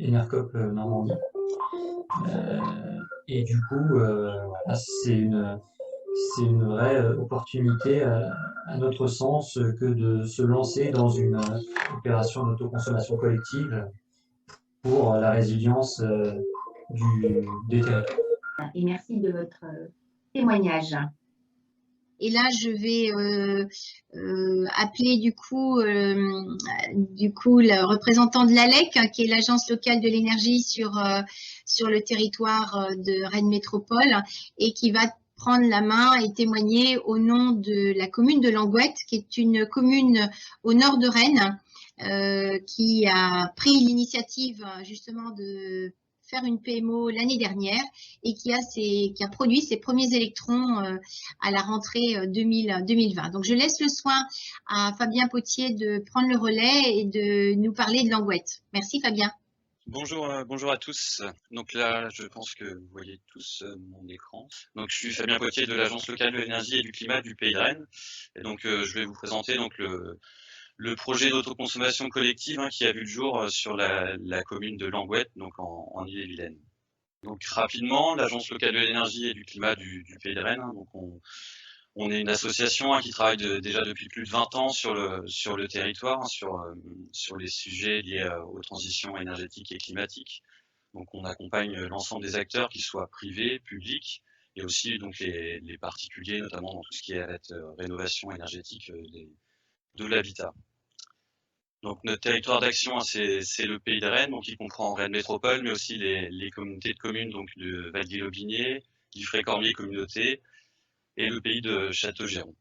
Enercop Normandie. Et du coup, voilà, c'est une vraie opportunité à notre sens que de se lancer dans une opération d'autoconsommation collective pour la résilience des territoires. Et merci de votre témoignage. Et là, je vais appeler du coup le représentant de l'ALEC, qui est l'agence locale de l'énergie sur le territoire de Rennes Métropole, et qui va prendre la main et témoigner au nom de la commune de Langouette, qui est une commune au nord de Rennes, qui a pris l'initiative justement de faire une PMO l'année dernière et qui a produit ses premiers électrons à la rentrée 2020. Donc, je laisse le soin à Fabien Potier de prendre le relais et de nous parler de Langouette. Merci Fabien. Bonjour à tous. Donc là, je pense que vous voyez tous mon écran. Donc, je suis Fabien Potier de l'Agence locale de l'énergie et du climat du Pays de Rennes. Et donc, je vais vous présenter donc le projet d'autoconsommation collective qui a vu le jour sur la commune de Langouette, donc en Ille-et-Vilaine. Donc rapidement, l'Agence locale de l'énergie et du climat du Pays de Rennes, donc on est une association qui travaille déjà depuis plus de 20 ans sur le territoire, sur les sujets liés aux transitions énergétiques et climatiques. Donc on accompagne l'ensemble des acteurs, qu'ils soient privés, publics, et aussi donc les particuliers, notamment dans tout ce qui est rénovation énergétique de l'habitat. Donc notre territoire d'action, c'est le Pays de Rennes, donc il comprend Rennes Métropole, mais aussi les communautés de communes donc de Valdier-Lobinier, Guiffret-Cormier Communauté, et le pays de Château-Géron.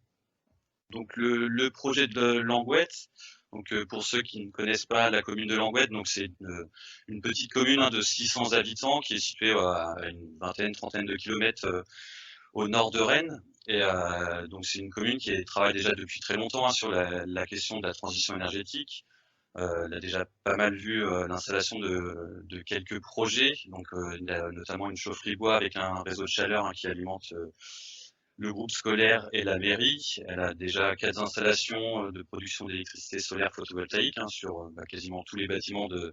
Donc le projet de Langouette, donc pour ceux qui ne connaissent pas la commune de Langouette, donc c'est une petite commune de 600 habitants qui est située à une vingtaine, trentaine de kilomètres au nord de Rennes. Et donc c'est une commune qui travaille déjà depuis très longtemps sur la question de la transition énergétique. Elle a déjà pas mal vu l'installation de quelques projets, donc notamment une chaufferie bois avec un réseau de chaleur qui alimente le groupe scolaire et la mairie. Elle a déjà 4 installations de production d'électricité solaire photovoltaïque sur quasiment tous les bâtiments de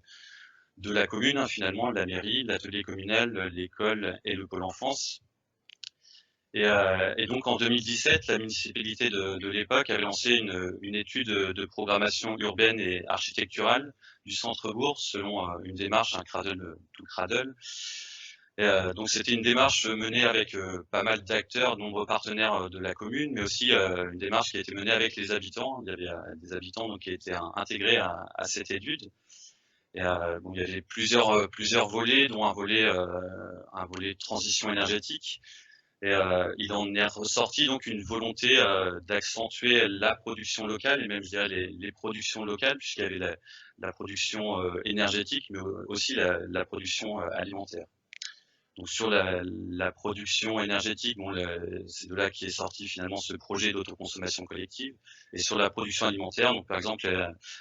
la commune, finalement, la mairie, l'atelier communal, l'école et le pôle enfance. Et donc en 2017, la municipalité de l'époque avait lancé une étude de programmation urbaine et architecturale du centre-bourg selon une démarche, un cradle to cradle. Donc c'était une démarche menée avec pas mal d'acteurs, de nombreux partenaires de la commune, mais aussi une démarche qui a été menée avec les habitants. Il y avait des habitants donc, qui étaient intégrés à cette étude. Et, bon, il y avait plusieurs volets, dont un volet de transition énergétique. Et il en est ressorti donc une volonté d'accentuer la production locale et même je dirais les productions locales, puisqu'il y avait la production énergétique, mais aussi la production alimentaire. Donc sur la production énergétique, bon, c'est de là qu'est sorti finalement ce projet d'autoconsommation collective. Et sur la production alimentaire, donc par exemple,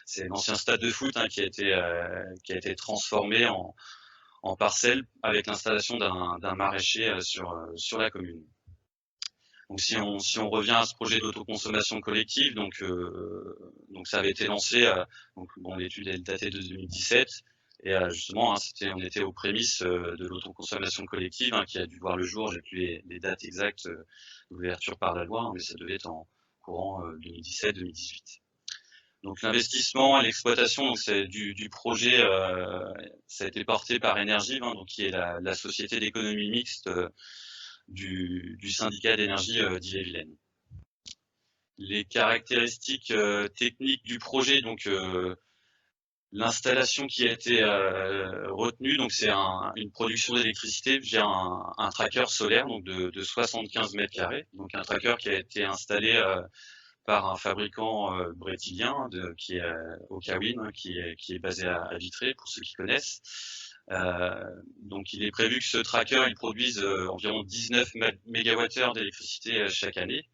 c'est l'ancien stade de foot qui a été transformé en parcelle avec l'installation d'un maraîcher sur la commune. Donc si on revient à ce projet d'autoconsommation collective, donc ça avait été lancé, donc bon, l'étude est datée de 2017. Et justement, on était aux prémices de l'autoconsommation collective qui a dû voir le jour. J'ai plus les dates exactes d'ouverture par la loi, mais ça devait être en courant 2017-2018. Donc l'investissement et l'exploitation du projet, ça a été porté par Énergive, donc qui est la société d'économie mixte du syndicat d'énergie d'Ille-et-Vilaine. Les caractéristiques techniques du projet, donc l'installation qui a été retenue, donc c'est une production d'électricité via un tracker solaire donc de 75 mètres carrés. Donc un tracker qui a été installé par un fabricant brétilien qui est Okawin, qui est basé à Vitré, pour ceux qui connaissent. Donc il est prévu que ce tracker il produise environ 19 MWh d'électricité chaque année.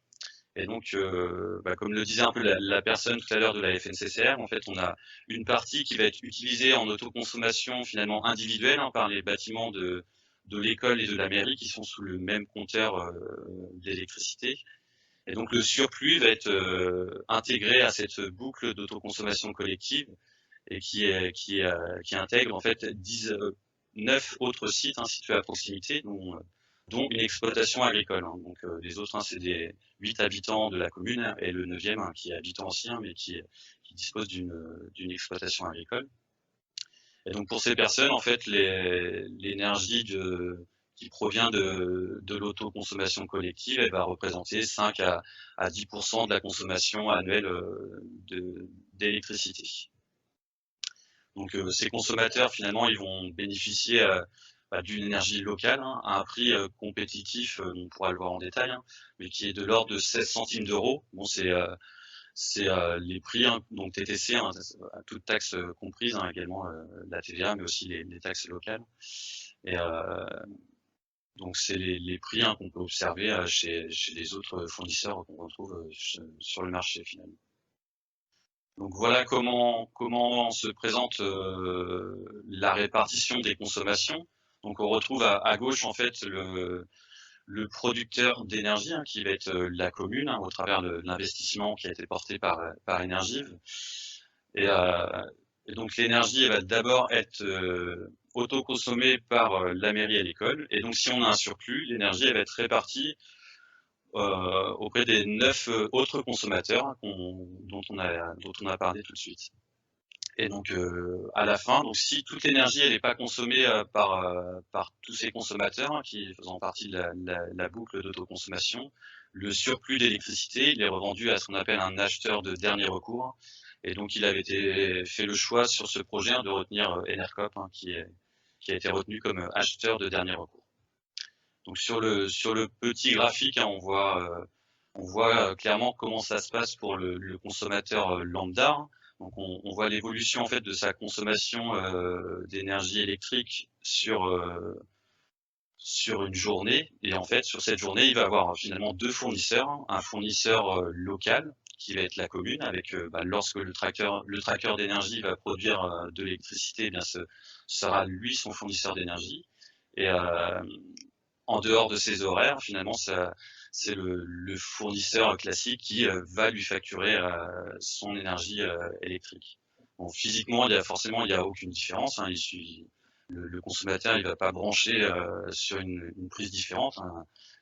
Et donc, comme le disait un peu la personne tout à l'heure de la FNCCR, en fait, on a une partie qui va être utilisée en autoconsommation finalement individuelle par les bâtiments de l'école et de la mairie qui sont sous le même compteur d'électricité. Et donc le surplus va être intégré à cette boucle d'autoconsommation collective et qui intègre en fait 9 autres sites situés à proximité, dont une exploitation agricole. Donc les autres, c'est des 8 habitants de la commune et le 9e qui est habitant aussi, mais qui dispose d'une exploitation agricole. Et donc pour ces personnes, en fait, l'énergie qui provient de l'autoconsommation collective, elle va représenter 5 à 10% de la consommation annuelle d'électricité. Donc ces consommateurs, finalement, ils vont bénéficier d'une énergie locale à un prix compétitif, on pourra le voir en détail, mais qui est de l'ordre de 16 centimes d'euros. Bon, c'est les prix, donc TTC, à toute taxe comprise, également la TVA, mais aussi les taxes locales. Et donc c'est les prix qu'on peut observer chez les autres fournisseurs qu'on retrouve sur le marché finalement. Donc voilà comment se présente la répartition des consommations. Donc on retrouve à gauche en fait le producteur d'énergie qui va être la commune au travers de l'investissement qui a été porté par Énergive. Et donc l'énergie elle va d'abord être autoconsommée par la mairie et l'école. Et donc si on a un surplus, l'énergie elle va être répartie auprès des 9 autres consommateurs dont on a parlé tout de suite. Et donc à la fin, donc si toute l'énergie elle n'est pas consommée par tous ces consommateurs qui faisant partie de la boucle d'autoconsommation, le surplus d'électricité il est revendu à ce qu'on appelle un acheteur de dernier recours. Et donc il avait fait le choix sur ce projet de retenir Enercop qui a été retenu comme acheteur de dernier recours. Donc sur le petit graphique, on voit clairement comment ça se passe pour le consommateur lambda. Donc on voit l'évolution en fait de sa consommation d'énergie électrique sur une journée. Et en fait sur cette journée, il va avoir finalement deux fournisseurs, un fournisseur local qui va être la commune, avec lorsque le tracker d'énergie va produire de l'électricité, eh bien ce sera lui son fournisseur d'énergie. Et en dehors de ses horaires, finalement, c'est le fournisseur classique qui va lui facturer son énergie électrique. Bon, physiquement, il y a aucune différence. Le consommateur, il va pas brancher sur une prise différente.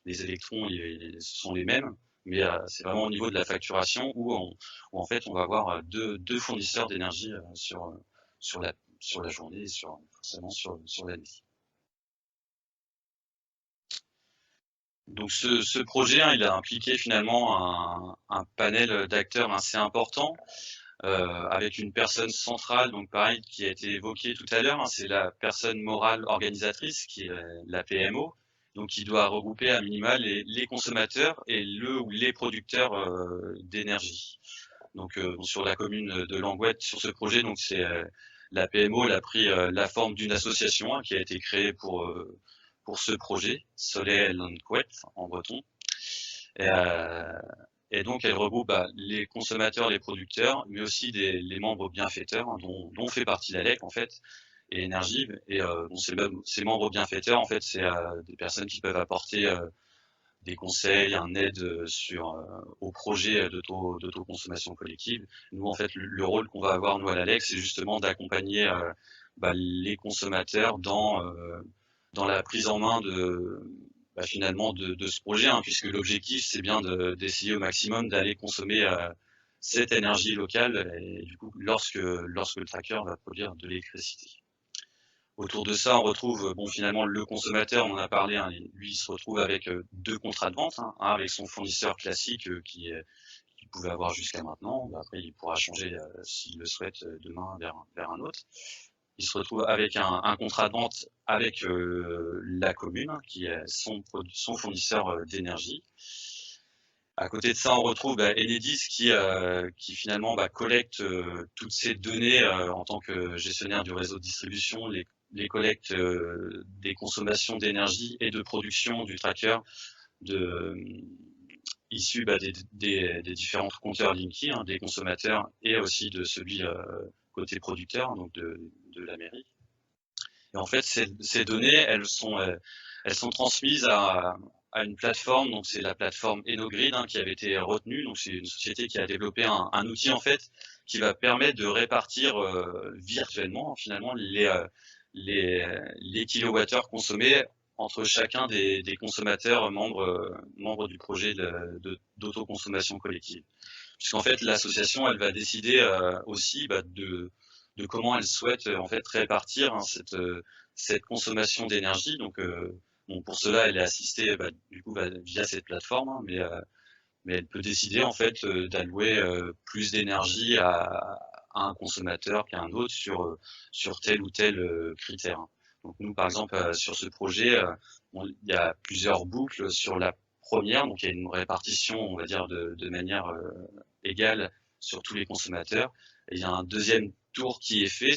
Les électrons, ce sont les mêmes, mais c'est vraiment au niveau de la facturation où en fait, on va avoir deux fournisseurs d'énergie sur la journée et forcément sur l'année. Donc ce projet, il a impliqué finalement un panel d'acteurs assez important, avec une personne centrale, donc pareil, qui a été évoquée tout à l'heure, c'est la personne morale organisatrice, qui est la PMO, donc qui doit regrouper à minima les consommateurs et le ou les producteurs d'énergie. Donc sur la commune de Langouette, sur ce projet, donc c'est la PMO, elle a pris la forme d'une association qui a été créée pour ce projet, Soleil Langouette en breton. Et donc elle regroupe les consommateurs, les producteurs, mais aussi les membres bienfaiteurs dont fait partie l'ALEC en fait, et Énergie. Et ces membres bienfaiteurs, en fait, c'est des personnes qui peuvent apporter des conseils, un aide au projet d'autoconsommation collective. Nous, en fait, le rôle qu'on va avoir, nous, à l'ALEC, c'est justement d'accompagner les consommateurs dans la prise en main finalement de ce projet, puisque l'objectif, c'est bien d'essayer au maximum d'aller consommer cette énergie locale, et du coup, lorsque le tracker va produire de l'électricité. Autour de ça, on retrouve finalement le consommateur, on en a parlé, lui il se retrouve avec deux contrats de vente, un avec son fournisseur classique qu'il pouvait avoir jusqu'à maintenant. Après il pourra changer s'il le souhaite demain vers un autre. Il se retrouve avec un contrat de vente avec la commune qui est son fournisseur d'énergie. À côté de ça, on retrouve Enedis qui finalement collecte toutes ces données en tant que gestionnaire du réseau de distribution, les collectes des consommations d'énergie et de production du tracker issus des différents compteurs Linky, des consommateurs et aussi de celui côté producteur, donc de la mairie. Et en fait, ces données, elles sont transmises à une plateforme, donc c'est la plateforme EnoGrid qui avait été retenue. Donc c'est une société qui a développé un outil en fait qui va permettre de répartir virtuellement finalement les kilowattheures consommés entre chacun des consommateurs membres du projet d'autoconsommation collective. Puisqu'en fait l'association elle va décider aussi de comment elle souhaite en fait répartir cette consommation d'énergie. Donc pour cela elle est assistée du coup via cette plateforme, mais elle peut décider en fait d'allouer plus d'énergie à un consommateur qu'à un autre sur tel ou tel critère. Donc nous par exemple sur ce projet, il y a plusieurs boucles. Sur la première, donc il y a une répartition on va dire de manière égale sur tous les consommateurs. Et il y a un deuxième tour qui est fait,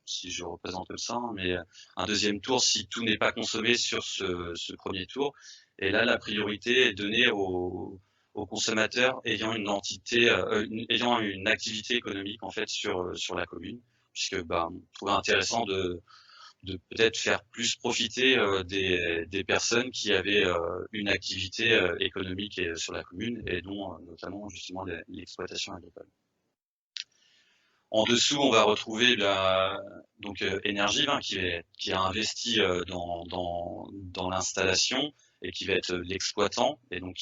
si je représente ça, mais un deuxième tour si tout n'est pas consommé sur ce premier tour. Et là, la priorité est donnée aux consommateurs ayant ayant une activité économique en fait sur la commune, puisque on trouvait intéressant de peut-être faire plus profiter des personnes qui avaient une activité économique sur la commune et dont notamment justement l'exploitation agricole. En dessous, on va retrouver donc Énergie qui a investi dans l'installation et qui va être l'exploitant, et donc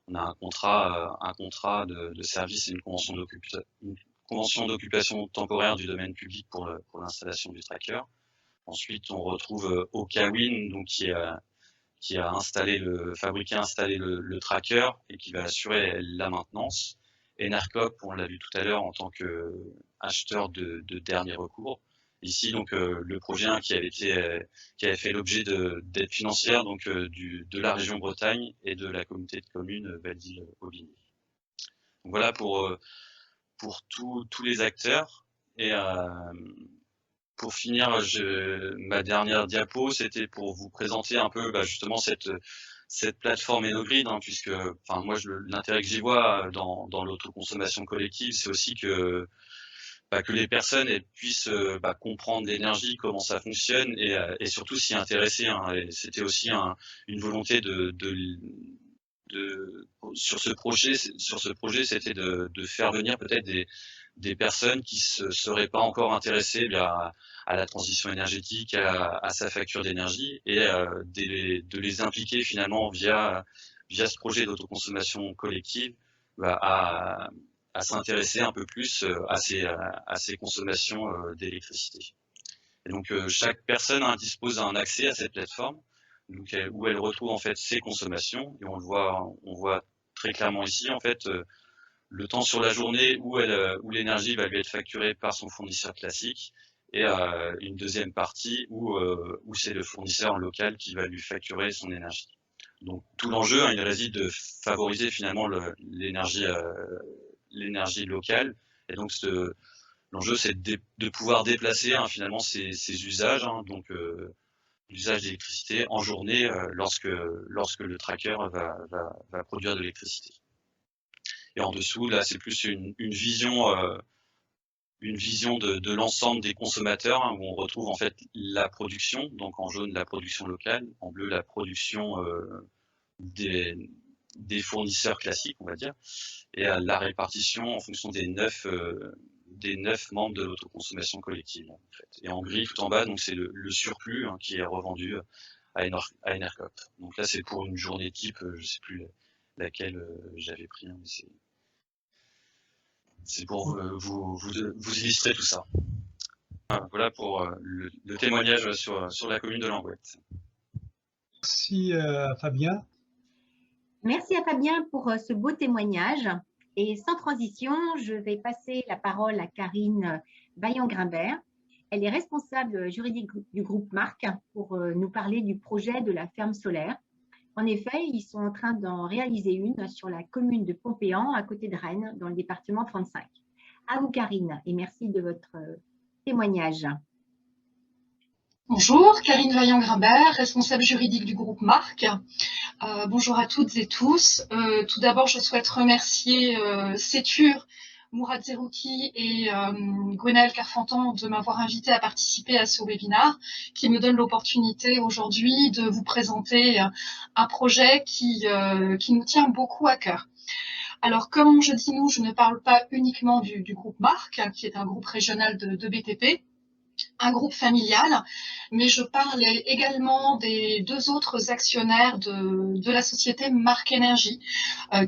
on a un contrat de service et une convention d'occupation temporaire du domaine public pour l'installation du tracker. Ensuite, on retrouve Okawin, donc qui a fabriqué, installé le tracker et qui va assurer la maintenance. Enercop, on l'a vu tout à l'heure, en tant qu'acheteur de dernier recours. Ici, donc, le projet qui avait fait l'objet d'aide financière donc, de la région Bretagne et de la communauté de communes Val-d'Ille-Aubigny. Voilà pour tous les acteurs. Et pour finir, ma dernière diapo, c'était pour vous présenter un peu justement cette plateforme Enogrid, puisque moi l'intérêt que j'y vois dans l'autoconsommation collective, c'est aussi que les personnes puissent comprendre l'énergie, comment ça fonctionne et surtout s'y intéresser. C'était aussi une volonté sur ce projet, c'était de faire venir peut-être des personnes qui se seraient pas encore intéressées à la transition énergétique, à sa facture d'énergie, et de les impliquer finalement via ce projet d'autoconsommation collective à s'intéresser un peu plus à ces consommations d'électricité. Et donc chaque personne dispose d'un accès à cette plateforme, donc, où elle retrouve en fait ses consommations, et on voit très clairement ici en fait le temps sur la journée où l'énergie va lui être facturée par son fournisseur classique, et une deuxième partie où c'est le fournisseur local qui va lui facturer son énergie. Donc tout l'enjeu, il réside de favoriser finalement l'énergie locale, et donc l'enjeu c'est de pouvoir déplacer finalement ces usages, donc l'usage d'électricité en journée lorsque le tracker va produire de l'électricité. Et en dessous, là, c'est plus une vision de l'ensemble des consommateurs, où on retrouve en fait la production, donc en jaune la production locale, en bleu la production des fournisseurs classiques, on va dire, et la répartition en fonction des 9 membres de l'autoconsommation collective. En fait. Et en gris tout en bas, donc c'est le surplus qui est revendu à Enercop. Donc là, c'est pour une journée type, je ne sais plus laquelle j'avais pris, mais c'est pour vous illustrer tout ça. Voilà pour le témoignage sur la commune de Langouette. Merci Fabien. Merci à Fabien pour ce beau témoignage. Et sans transition, je vais passer la parole à Karine Vaillant-Grimbert. Elle est responsable juridique du groupe Marc pour nous parler du projet de la ferme solaire. En effet, ils sont en train d'en réaliser une sur la commune de Pompéan, à côté de Rennes, dans le département 35. À vous, Karine, et merci de votre témoignage. Bonjour, Karine Vaillant-Grimbert, responsable juridique du groupe Marc. Bonjour à toutes et tous. Tout d'abord, je souhaite remercier Sétur, Mourad Zerouki et Gwenaëlle Carfantan de m'avoir invité à participer à ce webinaire qui me donne l'opportunité aujourd'hui de vous présenter un projet qui nous tient beaucoup à cœur. Alors, comme je dis nous, je ne parle pas uniquement du groupe Marc, qui est un groupe régional de BTP, un groupe familial, mais je parle également des deux autres actionnaires de la société Marc Énergie,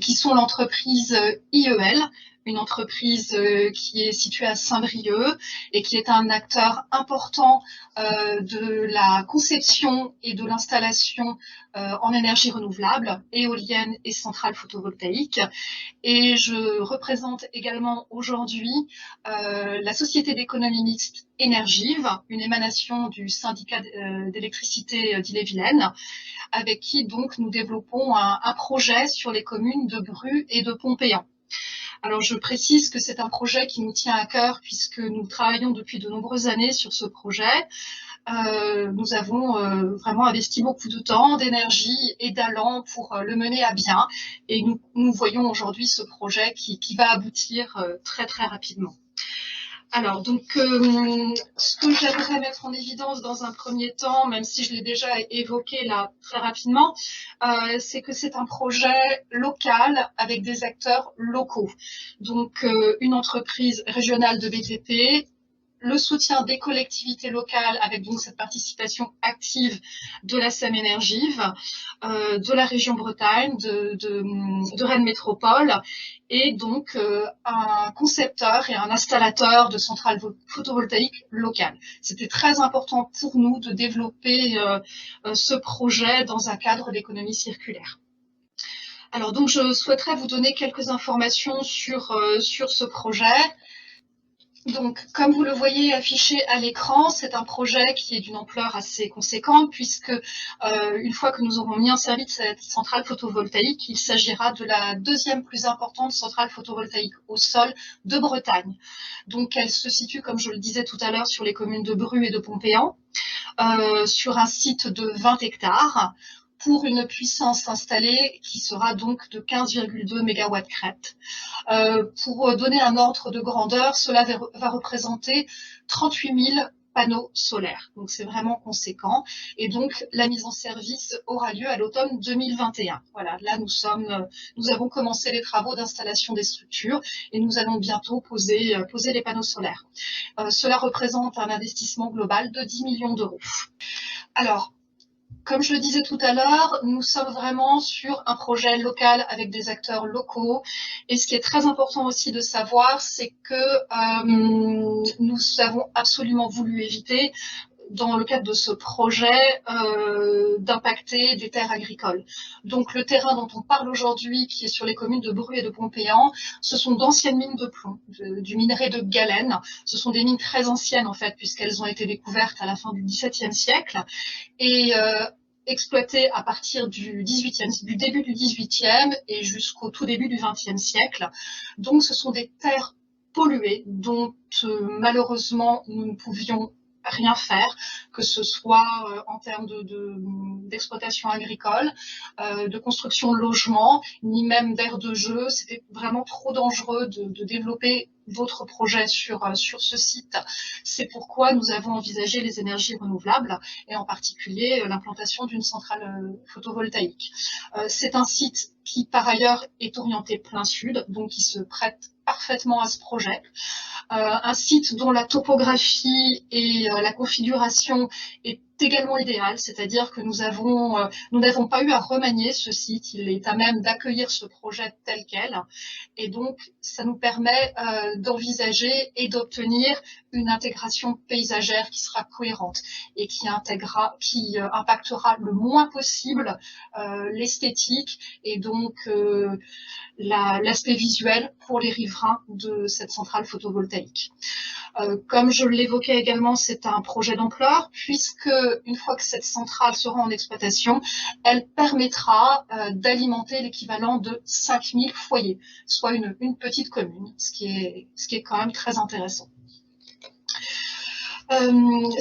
qui sont l'entreprise IEL, une entreprise qui est située à Saint-Brieuc et qui est un acteur important de la conception et de l'installation en énergie renouvelable, éolienne et centrale photovoltaïque. Et je représente également aujourd'hui la société d'économie mixte Énergive, une émanation du syndicat d'électricité d'Ille-et-Vilaine, avec qui donc nous développons un projet sur les communes de Bru et de Pompéan. Alors je précise que c'est un projet qui nous tient à cœur puisque nous travaillons depuis de nombreuses années sur ce projet. Nous avons vraiment investi beaucoup de temps, d'énergie et d'allant pour le mener à bien. Et nous voyons aujourd'hui ce projet qui va aboutir très très rapidement. Alors, donc, ce que j'aimerais mettre en évidence dans un premier temps, même si je l'ai déjà évoqué là très rapidement, c'est que c'est un projet local avec des acteurs locaux. Donc, une entreprise régionale de BTP, le soutien des collectivités locales avec donc cette participation active de la SEM Énergive, de la région Bretagne, de Rennes Métropole, et donc un concepteur et un installateur de centrales photovoltaïques locales. C'était très important pour nous de développer ce projet dans un cadre d'économie circulaire. Alors donc je souhaiterais vous donner quelques informations sur ce projet. Donc, comme vous le voyez affiché à l'écran, c'est un projet qui est d'une ampleur assez conséquente puisque une fois que nous aurons mis en service cette centrale photovoltaïque, il s'agira de la deuxième plus importante centrale photovoltaïque au sol de Bretagne. Donc, elle se situe, comme je le disais tout à l'heure, sur les communes de Bru et de Pompéan, sur un site de 20 hectares, pour une puissance installée qui sera donc de 15,2 MW crête. Pour donner un ordre de grandeur, cela va représenter 38 000 panneaux solaires. Donc c'est vraiment conséquent. Et donc la mise en service aura lieu à l'automne 2021. Voilà, là nous avons commencé les travaux d'installation des structures et nous allons bientôt poser les panneaux solaires. Cela représente un investissement global de 10 millions d'euros. Alors, comme je le disais tout à l'heure, nous sommes vraiment sur un projet local avec des acteurs locaux. Et ce qui est très important aussi de savoir, c'est que nous avons absolument voulu éviter, dans le cadre de ce projet, d'impacter des terres agricoles. Donc le terrain dont on parle aujourd'hui, qui est sur les communes de Bru et de Pompéan, ce sont d'anciennes mines de plomb, du minerai de galène. Ce sont des mines très anciennes en fait, puisqu'elles ont été découvertes à la fin du XVIIe siècle et exploitées à partir du début du XVIIIe et jusqu'au tout début du XXe siècle. Donc ce sont des terres polluées dont malheureusement nous ne pouvions rien faire, que ce soit en termes d'exploitation agricole, de construction de logements, ni même d'aires de jeu. C'était vraiment trop dangereux de développer d'autres projets sur ce site. C'est pourquoi nous avons envisagé les énergies renouvelables et en particulier l'implantation d'une centrale photovoltaïque. C'est un site qui par ailleurs est orienté plein sud, donc qui se prête parfaitement à ce projet. Un site dont la topographie et la configuration est également idéale, c'est-à-dire que nous n'avons pas eu à remanier ce site, il est à même d'accueillir ce projet tel quel, et donc ça nous permet d'envisager et d'obtenir une intégration paysagère qui sera cohérente et qui impactera le moins possible l'esthétique et donc l'aspect visuel pour les riverains de cette centrale photovoltaïque. Comme je l'évoquais également, c'est un projet d'ampleur puisque une fois que cette centrale sera en exploitation, elle permettra d'alimenter l'équivalent de 5000 foyers, soit une petite commune, ce qui est quand même très intéressant.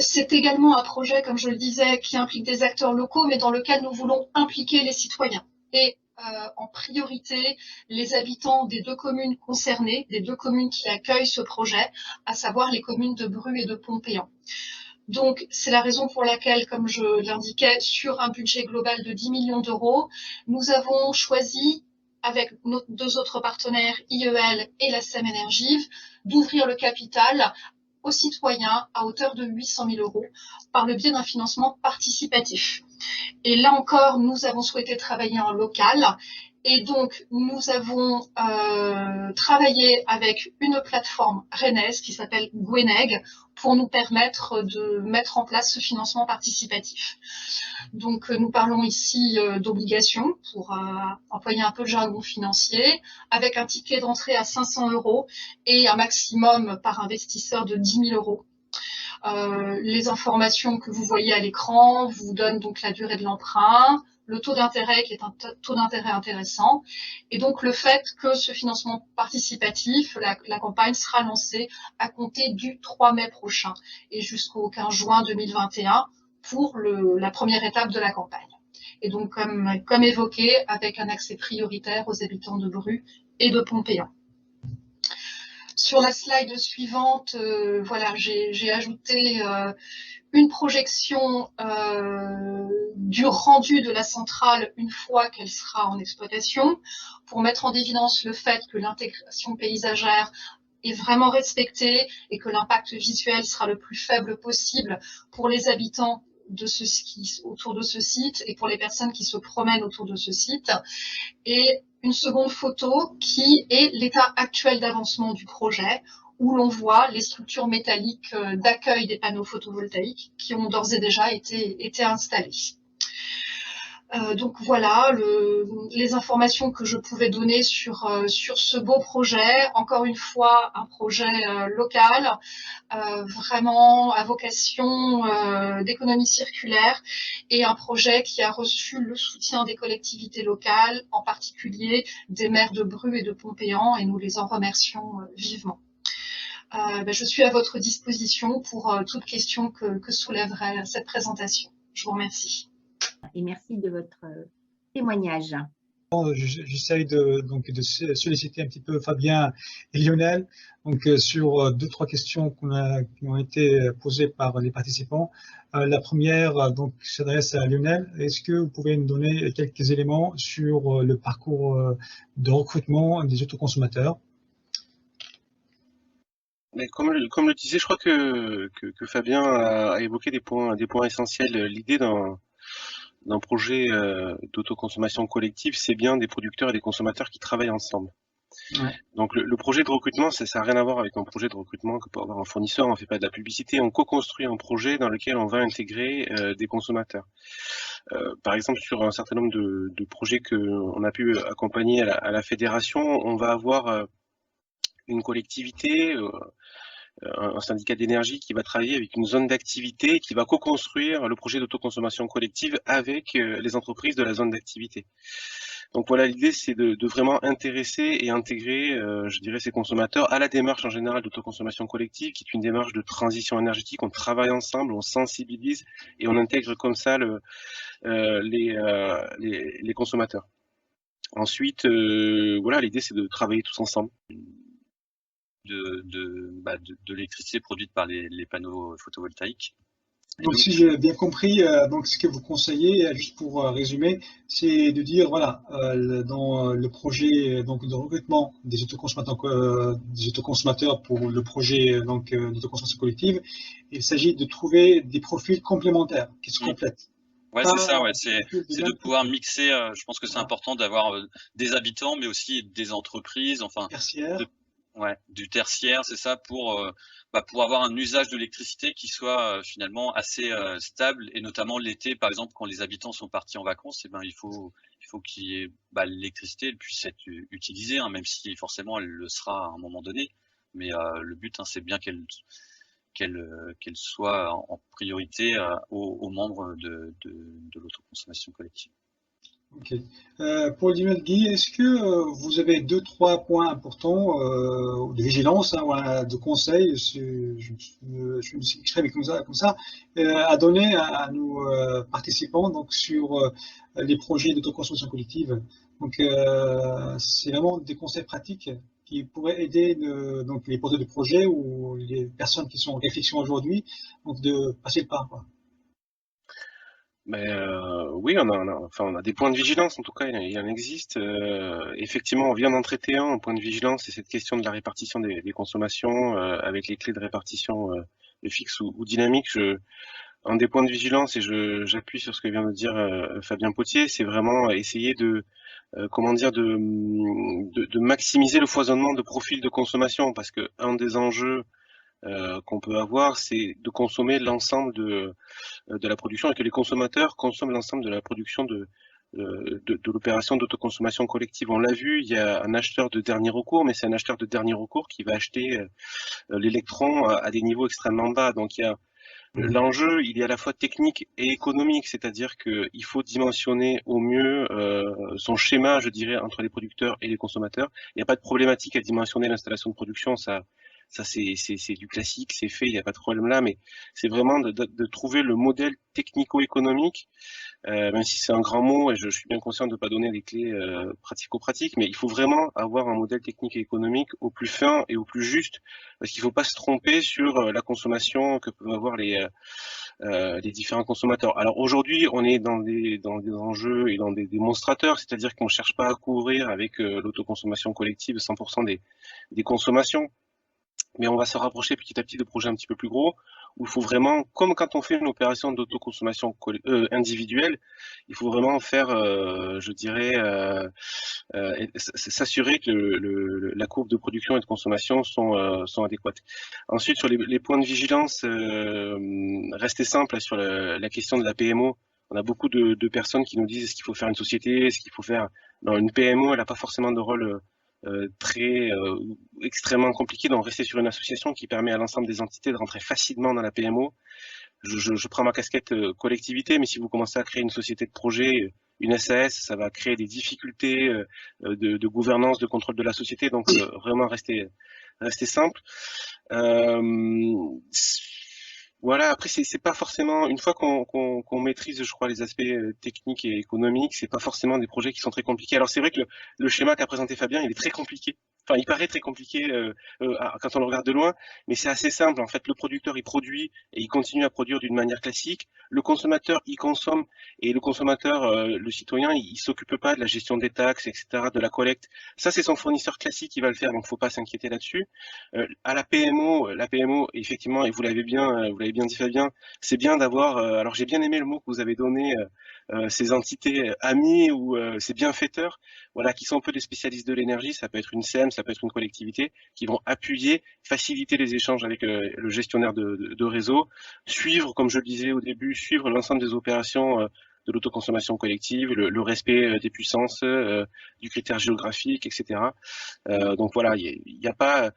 C'est également un projet, comme je le disais, qui implique des acteurs locaux, mais dans lequel nous voulons impliquer les citoyens. Et en priorité les habitants des deux communes concernées, des deux communes qui accueillent ce projet, à savoir les communes de Bru et de Pompéan. Donc, c'est la raison pour laquelle, comme je l'indiquais, sur un budget global de 10 millions d'euros, nous avons choisi, avec nos deux autres partenaires, IEL et la SEM Énergive, d'ouvrir le capital aux citoyens à hauteur de 800 000 euros par le biais d'un financement participatif. Et là encore, nous avons souhaité travailler en local et donc nous avons travaillé avec une plateforme rennaise qui s'appelle Gweneg pour nous permettre de mettre en place ce financement participatif. Donc nous parlons ici d'obligations pour employer un peu de jargon financier, avec un ticket d'entrée à 500 euros et un maximum par investisseur de 10 000 euros. Les informations que vous voyez à l'écran vous donnent donc la durée de l'emprunt, le taux d'intérêt qui est un taux d'intérêt intéressant, et donc le fait que ce financement participatif, la campagne sera lancée à compter du 3 mai prochain et jusqu'au 15 juin 2021 pour la première étape de la campagne. Et donc comme évoqué, avec un accès prioritaire aux habitants de Bru et de Pompéan. Sur la slide suivante, voilà, j'ai ajouté une projection du rendu de la centrale une fois qu'elle sera en exploitation, pour mettre en évidence le fait que l'intégration paysagère est vraiment respecté et que l'impact visuel sera le plus faible possible pour les habitants autour de ce site et pour les personnes qui se promènent autour de ce site. Et une seconde photo qui est l'état actuel d'avancement du projet, où l'on voit les structures métalliques d'accueil des panneaux photovoltaïques qui ont d'ores et déjà été installées. Donc voilà les informations que je pouvais donner sur ce beau projet. Encore une fois, un projet local, vraiment à vocation d'économie circulaire, et un projet qui a reçu le soutien des collectivités locales, en particulier des maires de Bru et de Pompéan, et nous les en remercions vivement. Je suis à votre disposition pour toute question que soulèverait cette présentation. Je vous remercie. Et merci de votre témoignage. J'essaye de solliciter un petit peu Fabien et Lionel sur 2-3 questions qui ont été posées par les participants. La première s'adresse à Lionel. Est-ce que vous pouvez nous donner quelques éléments sur le parcours de recrutement des autoconsommateurs? Mais comme le disait, je crois que Fabien a évoqué des points essentiels. L'idée d'un projet d'autoconsommation collective, c'est bien des producteurs et des consommateurs qui travaillent ensemble. Ouais. Donc le projet de recrutement, ça n'a rien à voir avec un projet de recrutement que peut avoir un fournisseur. On ne fait pas de la publicité, on co-construit un projet dans lequel on va intégrer des consommateurs. Par exemple, sur un certain nombre de projets qu'on a pu accompagner à la fédération, on va avoir une collectivité, un syndicat d'énergie qui va travailler avec une zone d'activité, qui va co-construire le projet d'autoconsommation collective avec les entreprises de la zone d'activité. Donc voilà, l'idée c'est de vraiment intéresser et intégrer, je dirais, ces consommateurs à la démarche en général d'autoconsommation collective, qui est une démarche de transition énergétique. On travaille ensemble, on sensibilise et on intègre comme ça les consommateurs. Ensuite, voilà, l'idée c'est de travailler tous ensemble. De l'électricité produite par les panneaux photovoltaïques. Donc, si j'ai bien compris, ce que vous conseillez, juste pour résumer, c'est de dire, voilà, dans le projet de recrutement des autoconsommateurs pour le projet d'autoconsommation collective, il s'agit de trouver des profils complémentaires qui se complètent. Ouais, c'est ça, ouais, c'est de pouvoir mixer. Je pense que c'est important d'avoir des habitants, mais aussi des entreprises, enfin, tertiaires. Du tertiaire, c'est ça, pour avoir un usage de l'électricité qui soit finalement assez stable, et notamment l'été, par exemple, quand les habitants sont partis en vacances, il faut qu'il y ait l'électricité, elle puisse être utilisée, hein, même si forcément elle le sera à un moment donné. Mais le but, c'est bien qu'elle soit en priorité aux membres de l'autoconsommation collective. Ok. Pour Lionel Guy, est-ce que vous avez 2-3 points importants de vigilance, de conseils, je me suis exprimé comme ça, à donner à nos participants sur les projets d'autoconsommation collective? Donc, c'est vraiment des conseils pratiques qui pourraient aider les porteurs de projets ou les personnes qui sont en réflexion aujourd'hui, de passer le pas, quoi. Mais oui, on a des points de vigilance, en tout cas, il en existe. Effectivement, on vient d'en traiter un point de vigilance, c'est cette question de la répartition des consommations avec les clés de répartition fixe ou dynamique. Un des points de vigilance, et j'appuie sur ce que vient de dire Fabien Potier, c'est vraiment essayer de maximiser le foisonnement de profils de consommation, parce que un des enjeux qu'on peut avoir, c'est de consommer l'ensemble de la production, et que les consommateurs consomment l'ensemble de la production de l'opération d'autoconsommation collective. On l'a vu, il y a un acheteur de dernier recours, mais c'est un acheteur de dernier recours qui va acheter l'électron à des niveaux extrêmement bas. Donc l'enjeu, il est à la fois technique et économique, c'est-à-dire qu'il faut dimensionner au mieux son schéma, je dirais, entre les producteurs et les consommateurs. Il n'y a pas de problématique à dimensionner l'installation de production, ça c'est du classique, c'est fait, il n'y a pas de problème là, mais c'est vraiment de trouver le modèle technico-économique, même si c'est un grand mot, et je suis bien conscient de ne pas donner des clés pratico-pratiques, mais il faut vraiment avoir un modèle technique et économique au plus fin et au plus juste, parce qu'il ne faut pas se tromper sur la consommation que peuvent avoir les différents consommateurs. Alors aujourd'hui, on est dans des enjeux et dans des démonstrateurs, c'est-à-dire qu'on ne cherche pas à couvrir avec l'autoconsommation collective 100% des consommations. mais on va se rapprocher petit à petit de projets un petit peu plus gros, où il faut vraiment, comme quand on fait une opération d'autoconsommation individuelle, il faut vraiment faire, je dirais, s'assurer que la courbe de production et de consommation sont adéquates. Ensuite, sur les points de vigilance, rester simple sur la question de la PMO. On a beaucoup de personnes qui nous disent est-ce qu'il faut faire une société, est-ce qu'il faut faire... Non, une PMO, elle n'a pas forcément de rôle extrêmement compliqué, donc rester sur une association qui permet à l'ensemble des entités de rentrer facilement dans la PMO. Je prends ma casquette collectivité, mais si vous commencez à créer une société de projet, une SAS, ça va créer des difficultés de gouvernance, de contrôle de la société, donc vraiment rester simple. Voilà, après c'est pas forcément, une fois qu'on maîtrise, je crois, les aspects techniques et économiques, c'est pas forcément des projets qui sont très compliqués. Alors c'est vrai que le schéma qu'a présenté Fabien, il est très compliqué. Enfin, il paraît très compliqué quand on le regarde de loin, mais c'est assez simple. En fait, le producteur, il produit et il continue à produire d'une manière classique. Le consommateur, il consomme et le consommateur, le citoyen, il s'occupe pas de la gestion des taxes, etc., de la collecte. Ça, c'est son fournisseur classique qui va le faire, donc faut pas s'inquiéter là-dessus. À la PMO, effectivement, et vous l'avez bien dit Fabien, c'est bien d'avoir. Alors j'ai bien aimé le mot que vous avez donné, ces entités amies ou ces bienfaiteurs, voilà, qui sont un peu des spécialistes de l'énergie. Ça peut être une SEM, ça peut être une collectivité, qui vont appuyer, faciliter les échanges avec le gestionnaire de réseau, suivre, comme je le disais au début, suivre l'ensemble des opérations de l'autoconsommation collective, le respect des puissances, du critère géographique, etc. Donc voilà, il n'y a pas...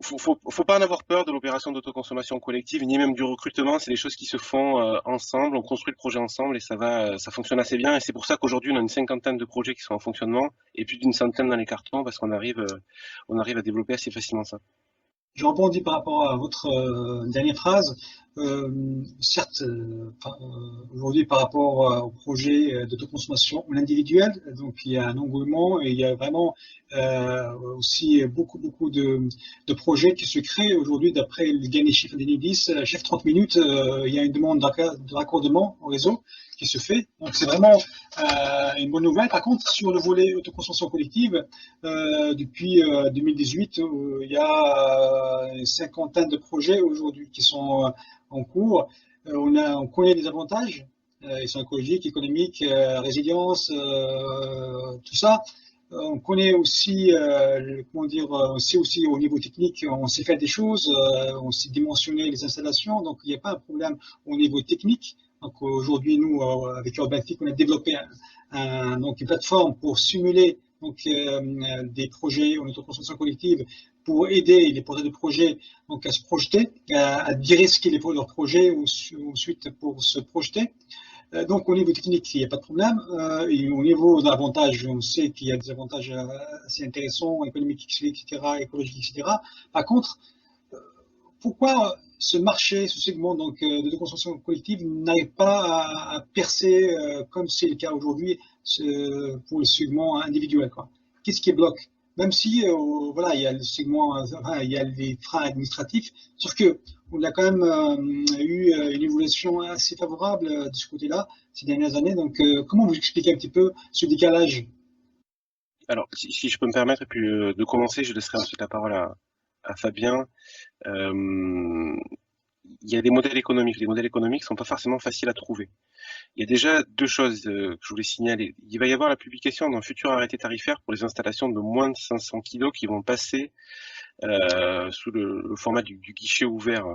Faut pas en avoir peur de l'opération d'autoconsommation collective, ni même du recrutement. C'est des choses qui se font ensemble. On construit le projet ensemble et ça fonctionne assez bien. Et c'est pour ça qu'aujourd'hui, on a une 50aine de projets qui sont en fonctionnement et plus d'une centaine dans les cartons parce qu'on arrive à développer assez facilement ça. Je rebondis par rapport à votre dernière phrase. Certes, aujourd'hui, par rapport au projet d'autoconsommation individuelle, donc il y a un engouement et il y a vraiment aussi beaucoup de projets qui se créent aujourd'hui. D'après le dernier chiffre d'Enedis, chaque 30 minutes, il y a une demande de raccordement au réseau qui se fait. Donc c'est vraiment une bonne nouvelle. Par contre, sur le volet autoconsommation collective, depuis 2018, il y a une cinquantaine de projets aujourd'hui qui sont en cours. On connaît les avantages, ils sont écologiques, économiques, résilience, tout ça. On connaît aussi, comment dire, on sait aussi au niveau technique, on sait faire des choses, on sait dimensionner les installations, donc il n'y a pas un problème au niveau technique. Donc aujourd'hui, nous, avec Urbantic, on a développé donc une plateforme pour simuler donc, des projets en autoconsommation collective pour aider les porteurs de projets donc, à se projeter, à de-risquer leurs projets ou ensuite pour se projeter. Donc au niveau technique, il n'y a pas de problème. Et au niveau d'avantages, on sait qu'il y a des avantages assez intéressants, économiques, etc., écologiques, etc. Par contre, pourquoi ce marché, ce segment donc, de consommation collective n'arrive pas à percer comme c'est le cas aujourd'hui pour le segment individuel, quoi. Qu'est-ce qui bloque? Même si voilà, il y a le segment, il y a les freins administratifs, sauf que on a quand même eu une évolution assez favorable de ce côté-là ces dernières années. Donc, comment vous expliquez un petit peu ce décalage? Alors, si je peux me permettre, et puis de commencer, je laisserai ensuite la parole à Fabien. Il y a des modèles économiques. Les modèles économiques ne sont pas forcément faciles à trouver. Il y a déjà deux choses que je voulais signaler. Il va y avoir la publication d'un futur arrêté tarifaire pour les installations de moins de 500 kg qui vont passer sous le format du guichet ouvert.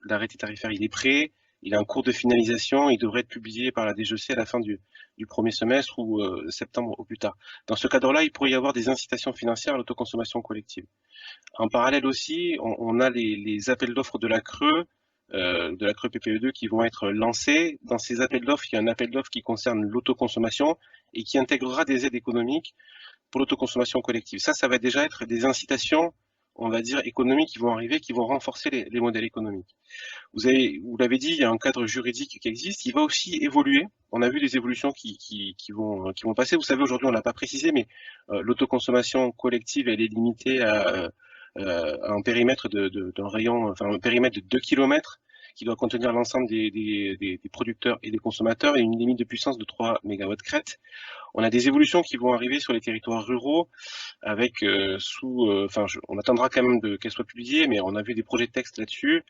L'arrêté tarifaire, il est prêt. Il est en cours de finalisation. Il devrait être publié par la DGEC à la fin du premier semestre ou septembre au plus tard. Dans ce cadre-là, il pourrait y avoir des incitations financières à l'autoconsommation collective. En parallèle aussi, on a les appels d'offres de la CRE PPE2 qui vont être lancés. Dans ces appels d'offres, il y a un appel d'offres qui concerne l'autoconsommation et qui intégrera des aides économiques pour l'autoconsommation collective. Ça va déjà être des incitations, on va dire, économiques qui vont arriver, qui vont renforcer les modèles économiques. Vous l'avez dit, il y a un cadre juridique qui existe, il va aussi évoluer. On a vu des évolutions qui vont passer. Vous savez, aujourd'hui, on l'a pas précisé, mais l'autoconsommation collective, elle est limitée à un périmètre d'un rayon, enfin un périmètre de 2 km qui doit contenir l'ensemble des producteurs et des consommateurs et une limite de puissance de 3 MW crête. On a des évolutions qui vont arriver sur les territoires ruraux avec on attendra quand même qu'elles soient publiées, mais on a vu des projets de texte là-dessus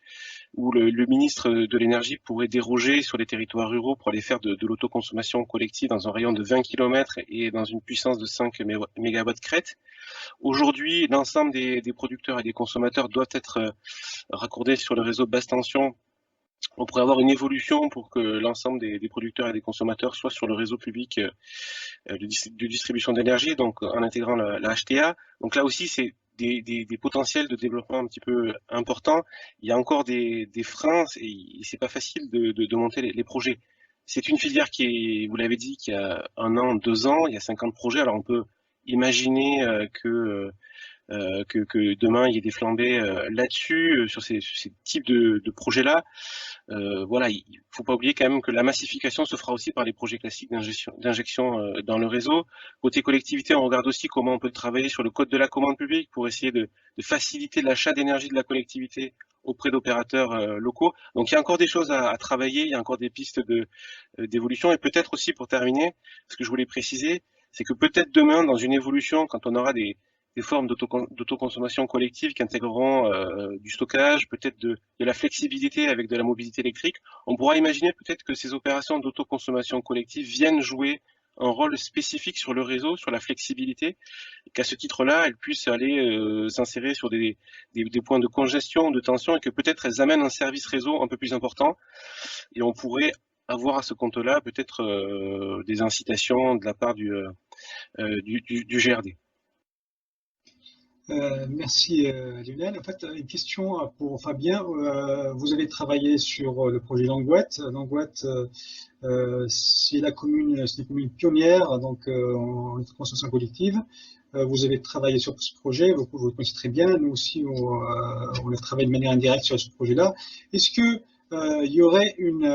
où le ministre de l'énergie pourrait déroger sur les territoires ruraux pour aller faire de l'autoconsommation collective dans un rayon de 20 km et dans une puissance de 5 MW crête. Aujourd'hui, l'ensemble des producteurs et des consommateurs doivent être raccordés sur le réseau basse tension. On pourrait avoir une évolution pour que l'ensemble des producteurs et des consommateurs soient sur le réseau public de distribution d'énergie, donc en intégrant la HTA. Donc là aussi, c'est des potentiels de développement un petit peu importants. Il y a encore des freins et c'est pas facile de monter les projets. C'est une filière qui est, vous l'avez dit, qui a 1 an, 2 ans, il y a 50 projets. Alors on peut imaginer que demain il y ait des flambées là-dessus, sur ces types de projets-là. Voilà, il ne faut pas oublier quand même que la massification se fera aussi par les projets classiques d'injection dans le réseau. Côté collectivité, on regarde aussi comment on peut travailler sur le code de la commande publique pour essayer de faciliter l'achat d'énergie de la collectivité auprès d'opérateurs locaux. Donc il y a encore des choses à travailler, il y a encore des pistes d'évolution. Et peut-être aussi, pour terminer, ce que je voulais préciser, c'est que peut-être demain, dans une évolution, quand on aura des formes d'autoconsommation collective qui intégreront du stockage, peut-être de la flexibilité avec de la mobilité électrique, on pourra imaginer peut-être que ces opérations d'autoconsommation collective viennent jouer un rôle spécifique sur le réseau, sur la flexibilité, et qu'à ce titre-là, elles puissent aller s'insérer sur des points de congestion, de tension, et que peut-être elles amènent un service réseau un peu plus important, et on pourrait avoir à ce compte-là peut-être des incitations de la part du GRD. Merci Lionel. En fait, une question pour Fabien. Vous avez travaillé sur le projet Langouette. Langouette, c'est une commune pionnière donc en construction collective. Vous avez travaillé sur ce projet, vous le connaissez très bien. Nous aussi, on a travaillé de manière indirecte sur ce projet-là. Est-ce que il y aurait une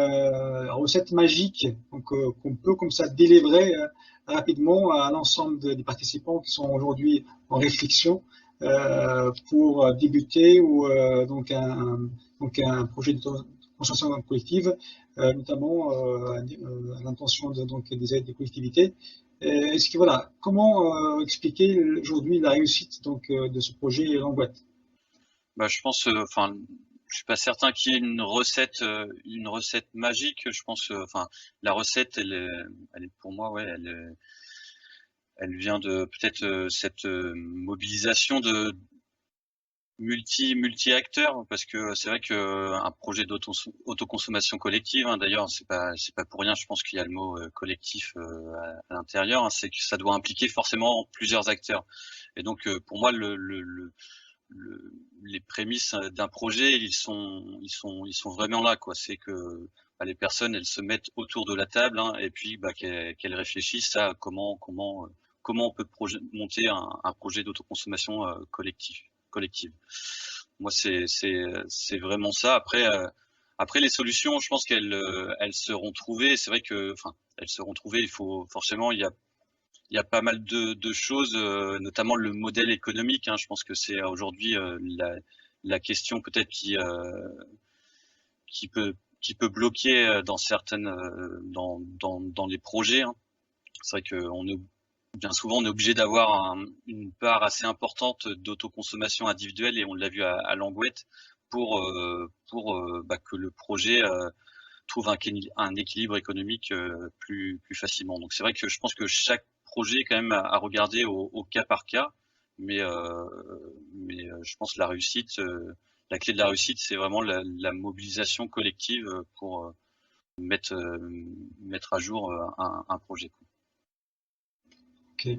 recette magique qu'on peut comme ça délivrer rapidement à l'ensemble des participants qui sont aujourd'hui en réflexion pour débuter ou donc un projet de construction collective, notamment à l'intention des aides des collectivités. Est-ce que voilà, comment expliquer aujourd'hui la réussite de ce projet Langouette? Je pense, je suis pas certain qu'il y ait une recette magique. Je pense, la recette, elle est pour moi, ouais, elle vient de peut-être cette mobilisation de multi-acteurs, parce que c'est vrai que un projet d'autoconsommation collective, d'ailleurs, c'est pas pour rien. Je pense qu'il y a le mot collectif à l'intérieur. C'est que ça doit impliquer forcément plusieurs acteurs. Et donc, pour moi, les prémices d'un projet, ils sont vraiment là, quoi. C'est que les personnes, elles se mettent autour de la table, et puis qu'elles réfléchissent à comment on peut monter un projet d'autoconsommation collective. Moi, c'est vraiment ça. Après les solutions, je pense qu'elles seront trouvées. C'est vrai que, elles seront trouvées. Il faut forcément, il y a pas mal de choses, notamment le modèle économique. Je pense que c'est aujourd'hui la question peut-être qui peut bloquer dans certaines dans les projets. C'est vrai que bien souvent on est obligé d'avoir une part assez importante d'autoconsommation individuelle, et on l'a vu à Langouette, pour que le projet trouve un équilibre économique plus facilement. Donc c'est vrai que je pense que chaque projet quand même à regarder au cas par cas, mais je pense que la clé de la réussite, c'est vraiment la mobilisation collective pour mettre à jour un projet. Ok.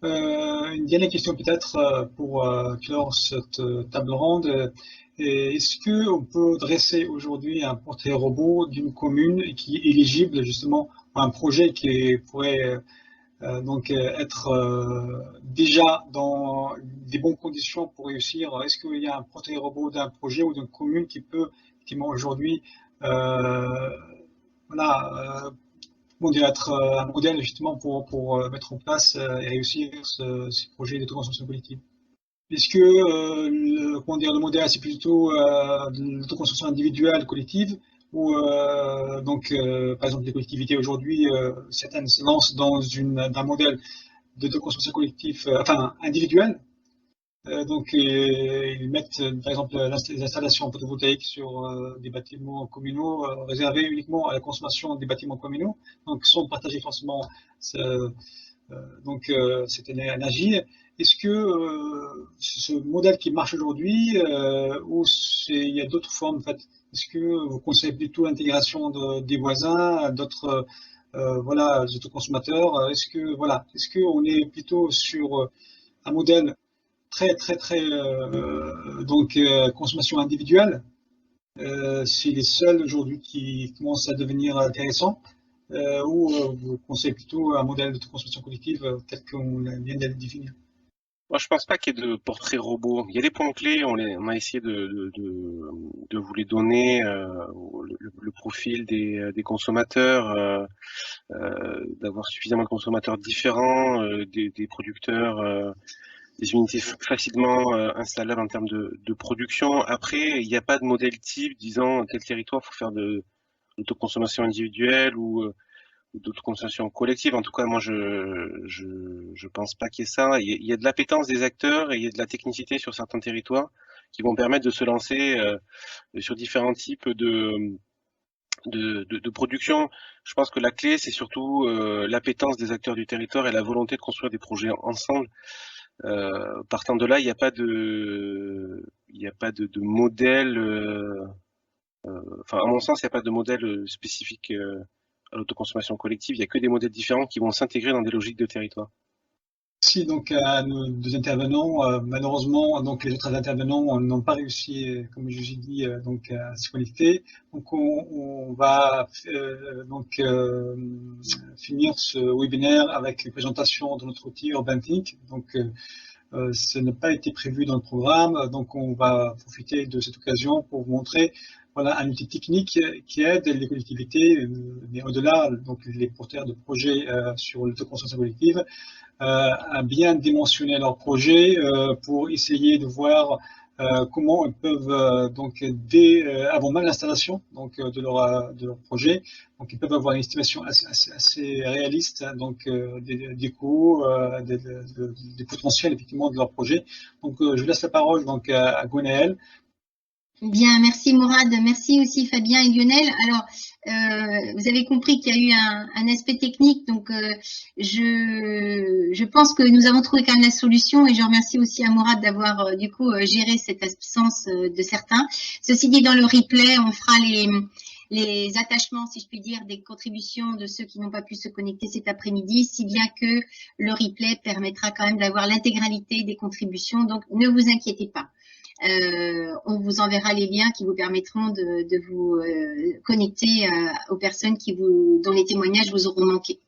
Une dernière question peut-être pour clore cette table ronde. Est-ce qu'on peut dresser aujourd'hui un portrait robot d'une commune qui est éligible justement à un projet qui pourrait être déjà dans des bonnes conditions pour réussir? Est-ce qu'il y a un portrait robot d'un projet ou d'une commune qui peut effectivement aujourd'hui être un modèle justement pour mettre en place et réussir ces projets d'autoconsommation collective? Est-ce que le modèle, c'est plutôt de l'autoconsommation individuelle, collective, où par exemple les collectivités aujourd'hui, certaines se lancent dans un modèle de consommation collective, enfin individuelle. Ils mettent par exemple les installations photovoltaïques sur des bâtiments communaux réservés uniquement à la consommation des bâtiments communaux, donc sans partager forcément cette énergie. Est-ce que ce modèle qui marche aujourd'hui, ou il y a d'autres formes en fait? Est-ce que vous conseillez plutôt l'intégration des voisins, d'autres d'autres consommateurs? Est-ce qu'on est plutôt sur un modèle très consommation individuelle? C'est les seuls aujourd'hui qui commencent à devenir intéressants, ou vous conseillez plutôt un modèle de consommation collective tel qu'on vient de le définir? Moi, je pense pas qu'il y ait de portrait robot. Il y a des points clés, on a essayé de vous les donner, le profil des consommateurs, d'avoir suffisamment de consommateurs différents, des producteurs, des unités facilement installables en termes de production. Après, il n'y a pas de modèle type disant tel territoire, il faut faire de l'autoconsommation individuelle ou d'autoconsommation collective. En tout cas, moi, je pense pas qu'il y ait ça. Il y a de l'appétence des acteurs et il y a de la technicité sur certains territoires qui vont permettre de se lancer sur différents types de production. Je pense que la clé, c'est surtout l'appétence des acteurs du territoire et la volonté de construire des projets ensemble. Partant de là, il n'y a pas de modèle. Enfin, à mon sens, il n'y a pas de modèle spécifique à l'autoconsommation collective. Il n'y a que des modèles différents qui vont s'intégrer dans des logiques de territoire. Merci donc à nos deux intervenants. Malheureusement, donc les autres intervenants n'ont pas réussi, comme je vous ai dit, à se connecter. Donc on va finir ce webinaire avec une présentation de notre outil UrbanThink. Donc ça n'a pas été prévu dans le programme, donc on va profiter de cette occasion pour vous montrer un outil technique qui aide les collectivités, mais au-delà, donc les porteurs de projets sur l'autoconsommation collective, à bien dimensionner leur projet pour essayer de voir comment ils peuvent avant même l'installation de leur projet, donc ils peuvent avoir une estimation assez réaliste des coûts, des potentiels effectivement de leur projet. Donc je laisse la parole à Gwenaëlle. Bien, merci Mourad, merci aussi Fabien et Lionel. Alors, vous avez compris qu'il y a eu un aspect technique, donc je pense que nous avons trouvé quand même la solution, et je remercie aussi à Mourad d'avoir géré cette absence de certains. Ceci dit, dans le replay, on fera les attachements, si je puis dire, des contributions de ceux qui n'ont pas pu se connecter cet après-midi, si bien que le replay permettra quand même d'avoir l'intégralité des contributions, donc ne vous inquiétez pas. On vous enverra les liens qui vous permettront de vous connecter aux personnes dont les témoignages vous auront manqué.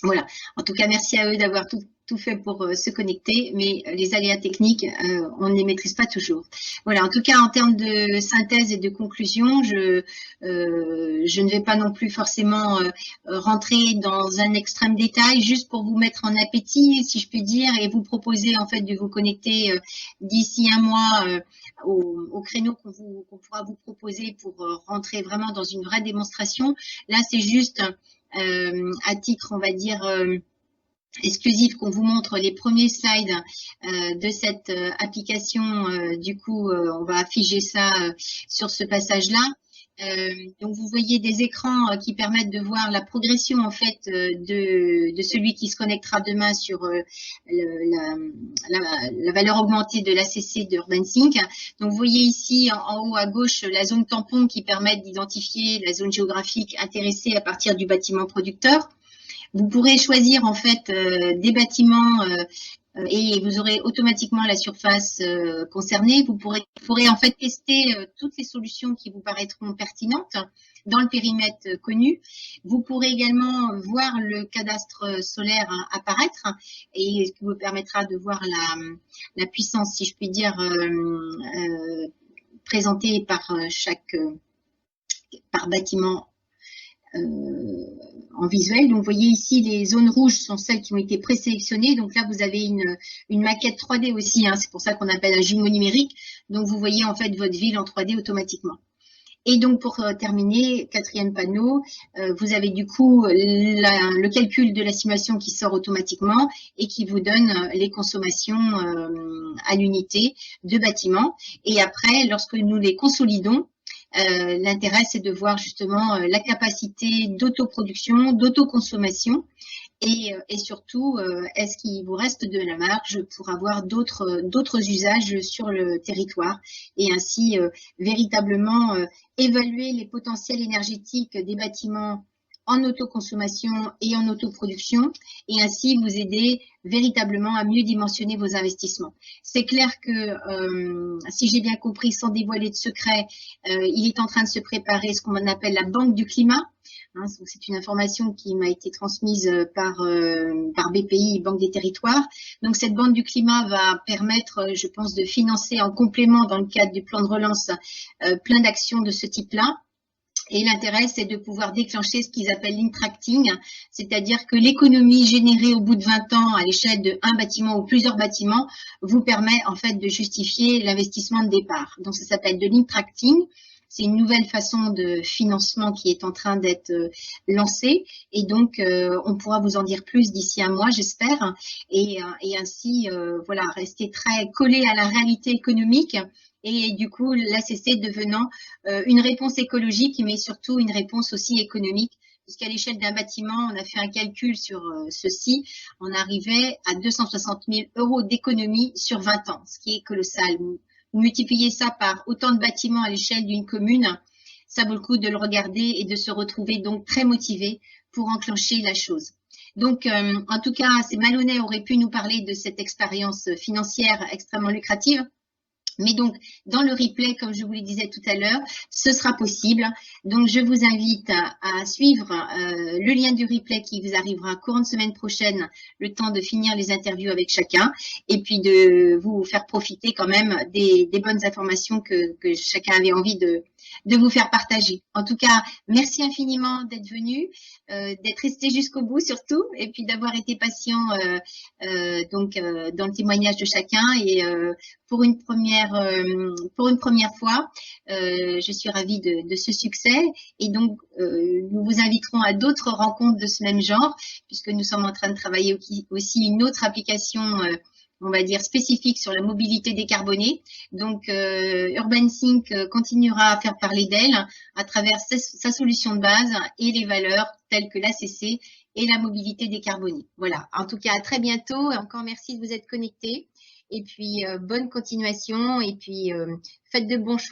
Voilà. En tout cas, merci à eux d'avoir tout fait pour se connecter, mais les aléas techniques, on ne les maîtrise pas toujours. Voilà. En tout cas, en termes de synthèse et de conclusion, je ne vais pas non plus forcément rentrer dans un extrême détail, juste pour vous mettre en appétit, si je puis dire, et vous proposer en fait de vous connecter d'ici un mois au créneau qu'on pourra vous proposer pour rentrer vraiment dans une vraie démonstration. Là, c'est juste à titre, on va dire, exclusif, qu'on vous montre les premiers slides de cette application. On va afficher ça sur ce passage-là. Donc, vous voyez des écrans qui permettent de voir la progression en fait de celui qui se connectera demain sur la valeur augmentée de l'ACC d'UrbanThink. Donc, vous voyez ici en haut à gauche la zone tampon qui permet d'identifier la zone géographique intéressée à partir du bâtiment producteur. Vous pourrez choisir en fait des bâtiments et vous aurez automatiquement la surface concernée. Vous pourrez en fait tester toutes les solutions qui vous paraîtront pertinentes dans le périmètre connu. Vous pourrez également voir le cadastre solaire apparaître, et ce qui vous permettra de voir la puissance, si je puis dire, présentée par par bâtiment en visuel. Donc, vous voyez ici, les zones rouges sont celles qui ont été présélectionnées. Donc là, vous avez une maquette 3D aussi. C'est pour ça qu'on appelle un jumeau numérique. Donc, vous voyez en fait votre ville en 3D automatiquement. Et donc, pour terminer, quatrième panneau, vous avez du coup le calcul de la simulation qui sort automatiquement et qui vous donne les consommations à l'unité de bâtiment. Et après, lorsque nous les consolidons, l'intérêt, c'est de voir justement la capacité d'autoproduction, d'autoconsommation et surtout, est-ce qu'il vous reste de la marge pour avoir d'autres usages sur le territoire et ainsi véritablement évaluer les potentiels énergétiques des bâtiments en autoconsommation et en autoproduction et ainsi vous aider véritablement à mieux dimensionner vos investissements. C'est clair que, si j'ai bien compris, sans dévoiler de secret, il est en train de se préparer ce qu'on appelle la banque du climat. C'est une information qui m'a été transmise par BPI, Banque des Territoires. Donc, cette banque du climat va permettre, je pense, de financer en complément dans le cadre du plan de relance plein d'actions de ce type-là. Et l'intérêt, c'est de pouvoir déclencher ce qu'ils appellent l'intracting, c'est-à-dire que l'économie générée au bout de 20 ans à l'échelle de un bâtiment ou plusieurs bâtiments vous permet en fait de justifier l'investissement de départ. Donc, ça s'appelle de l'intracting. C'est une nouvelle façon de financement qui est en train d'être lancée et donc on pourra vous en dire plus d'ici un mois, j'espère, et ainsi voilà, rester très collé à la réalité économique et du coup l'ACC devenant une réponse écologique mais surtout une réponse aussi économique. Puisqu'à l'échelle d'un bâtiment, on a fait un calcul sur ceci, on arrivait à 260 000 € d'économie sur 20 ans, ce qui est colossal. Multiplier ça par autant de bâtiments à l'échelle d'une commune, ça vaut le coup de le regarder et de se retrouver donc très motivé pour enclencher la chose. Donc, en tout cas, ces Malonnais auraient pu nous parler de cette expérience financière extrêmement lucrative. Mais donc, dans le replay, comme je vous le disais tout à l'heure, ce sera possible. Donc, je vous invite à suivre le lien du replay qui vous arrivera courant de semaine prochaine, le temps de finir les interviews avec chacun, et puis de vous faire profiter quand même des bonnes informations que chacun avait envie de vous faire partager. En tout cas, merci infiniment d'être venu, d'être resté jusqu'au bout surtout, et puis d'avoir été patient donc dans le témoignage de chacun. Et pour une première fois, je suis ravie de ce succès et donc nous vous inviterons à d'autres rencontres de ce même genre puisque nous sommes en train de travailler aussi une autre application on va dire spécifique sur la mobilité décarbonée. Donc UrbanSync continuera à faire parler d'elle à travers sa solution de base et les valeurs telles que l'ACC et la mobilité décarbonée. Voilà, en tout cas à très bientôt et encore merci de vous être connectés. Et puis, bonne continuation et puis faites de bons choix.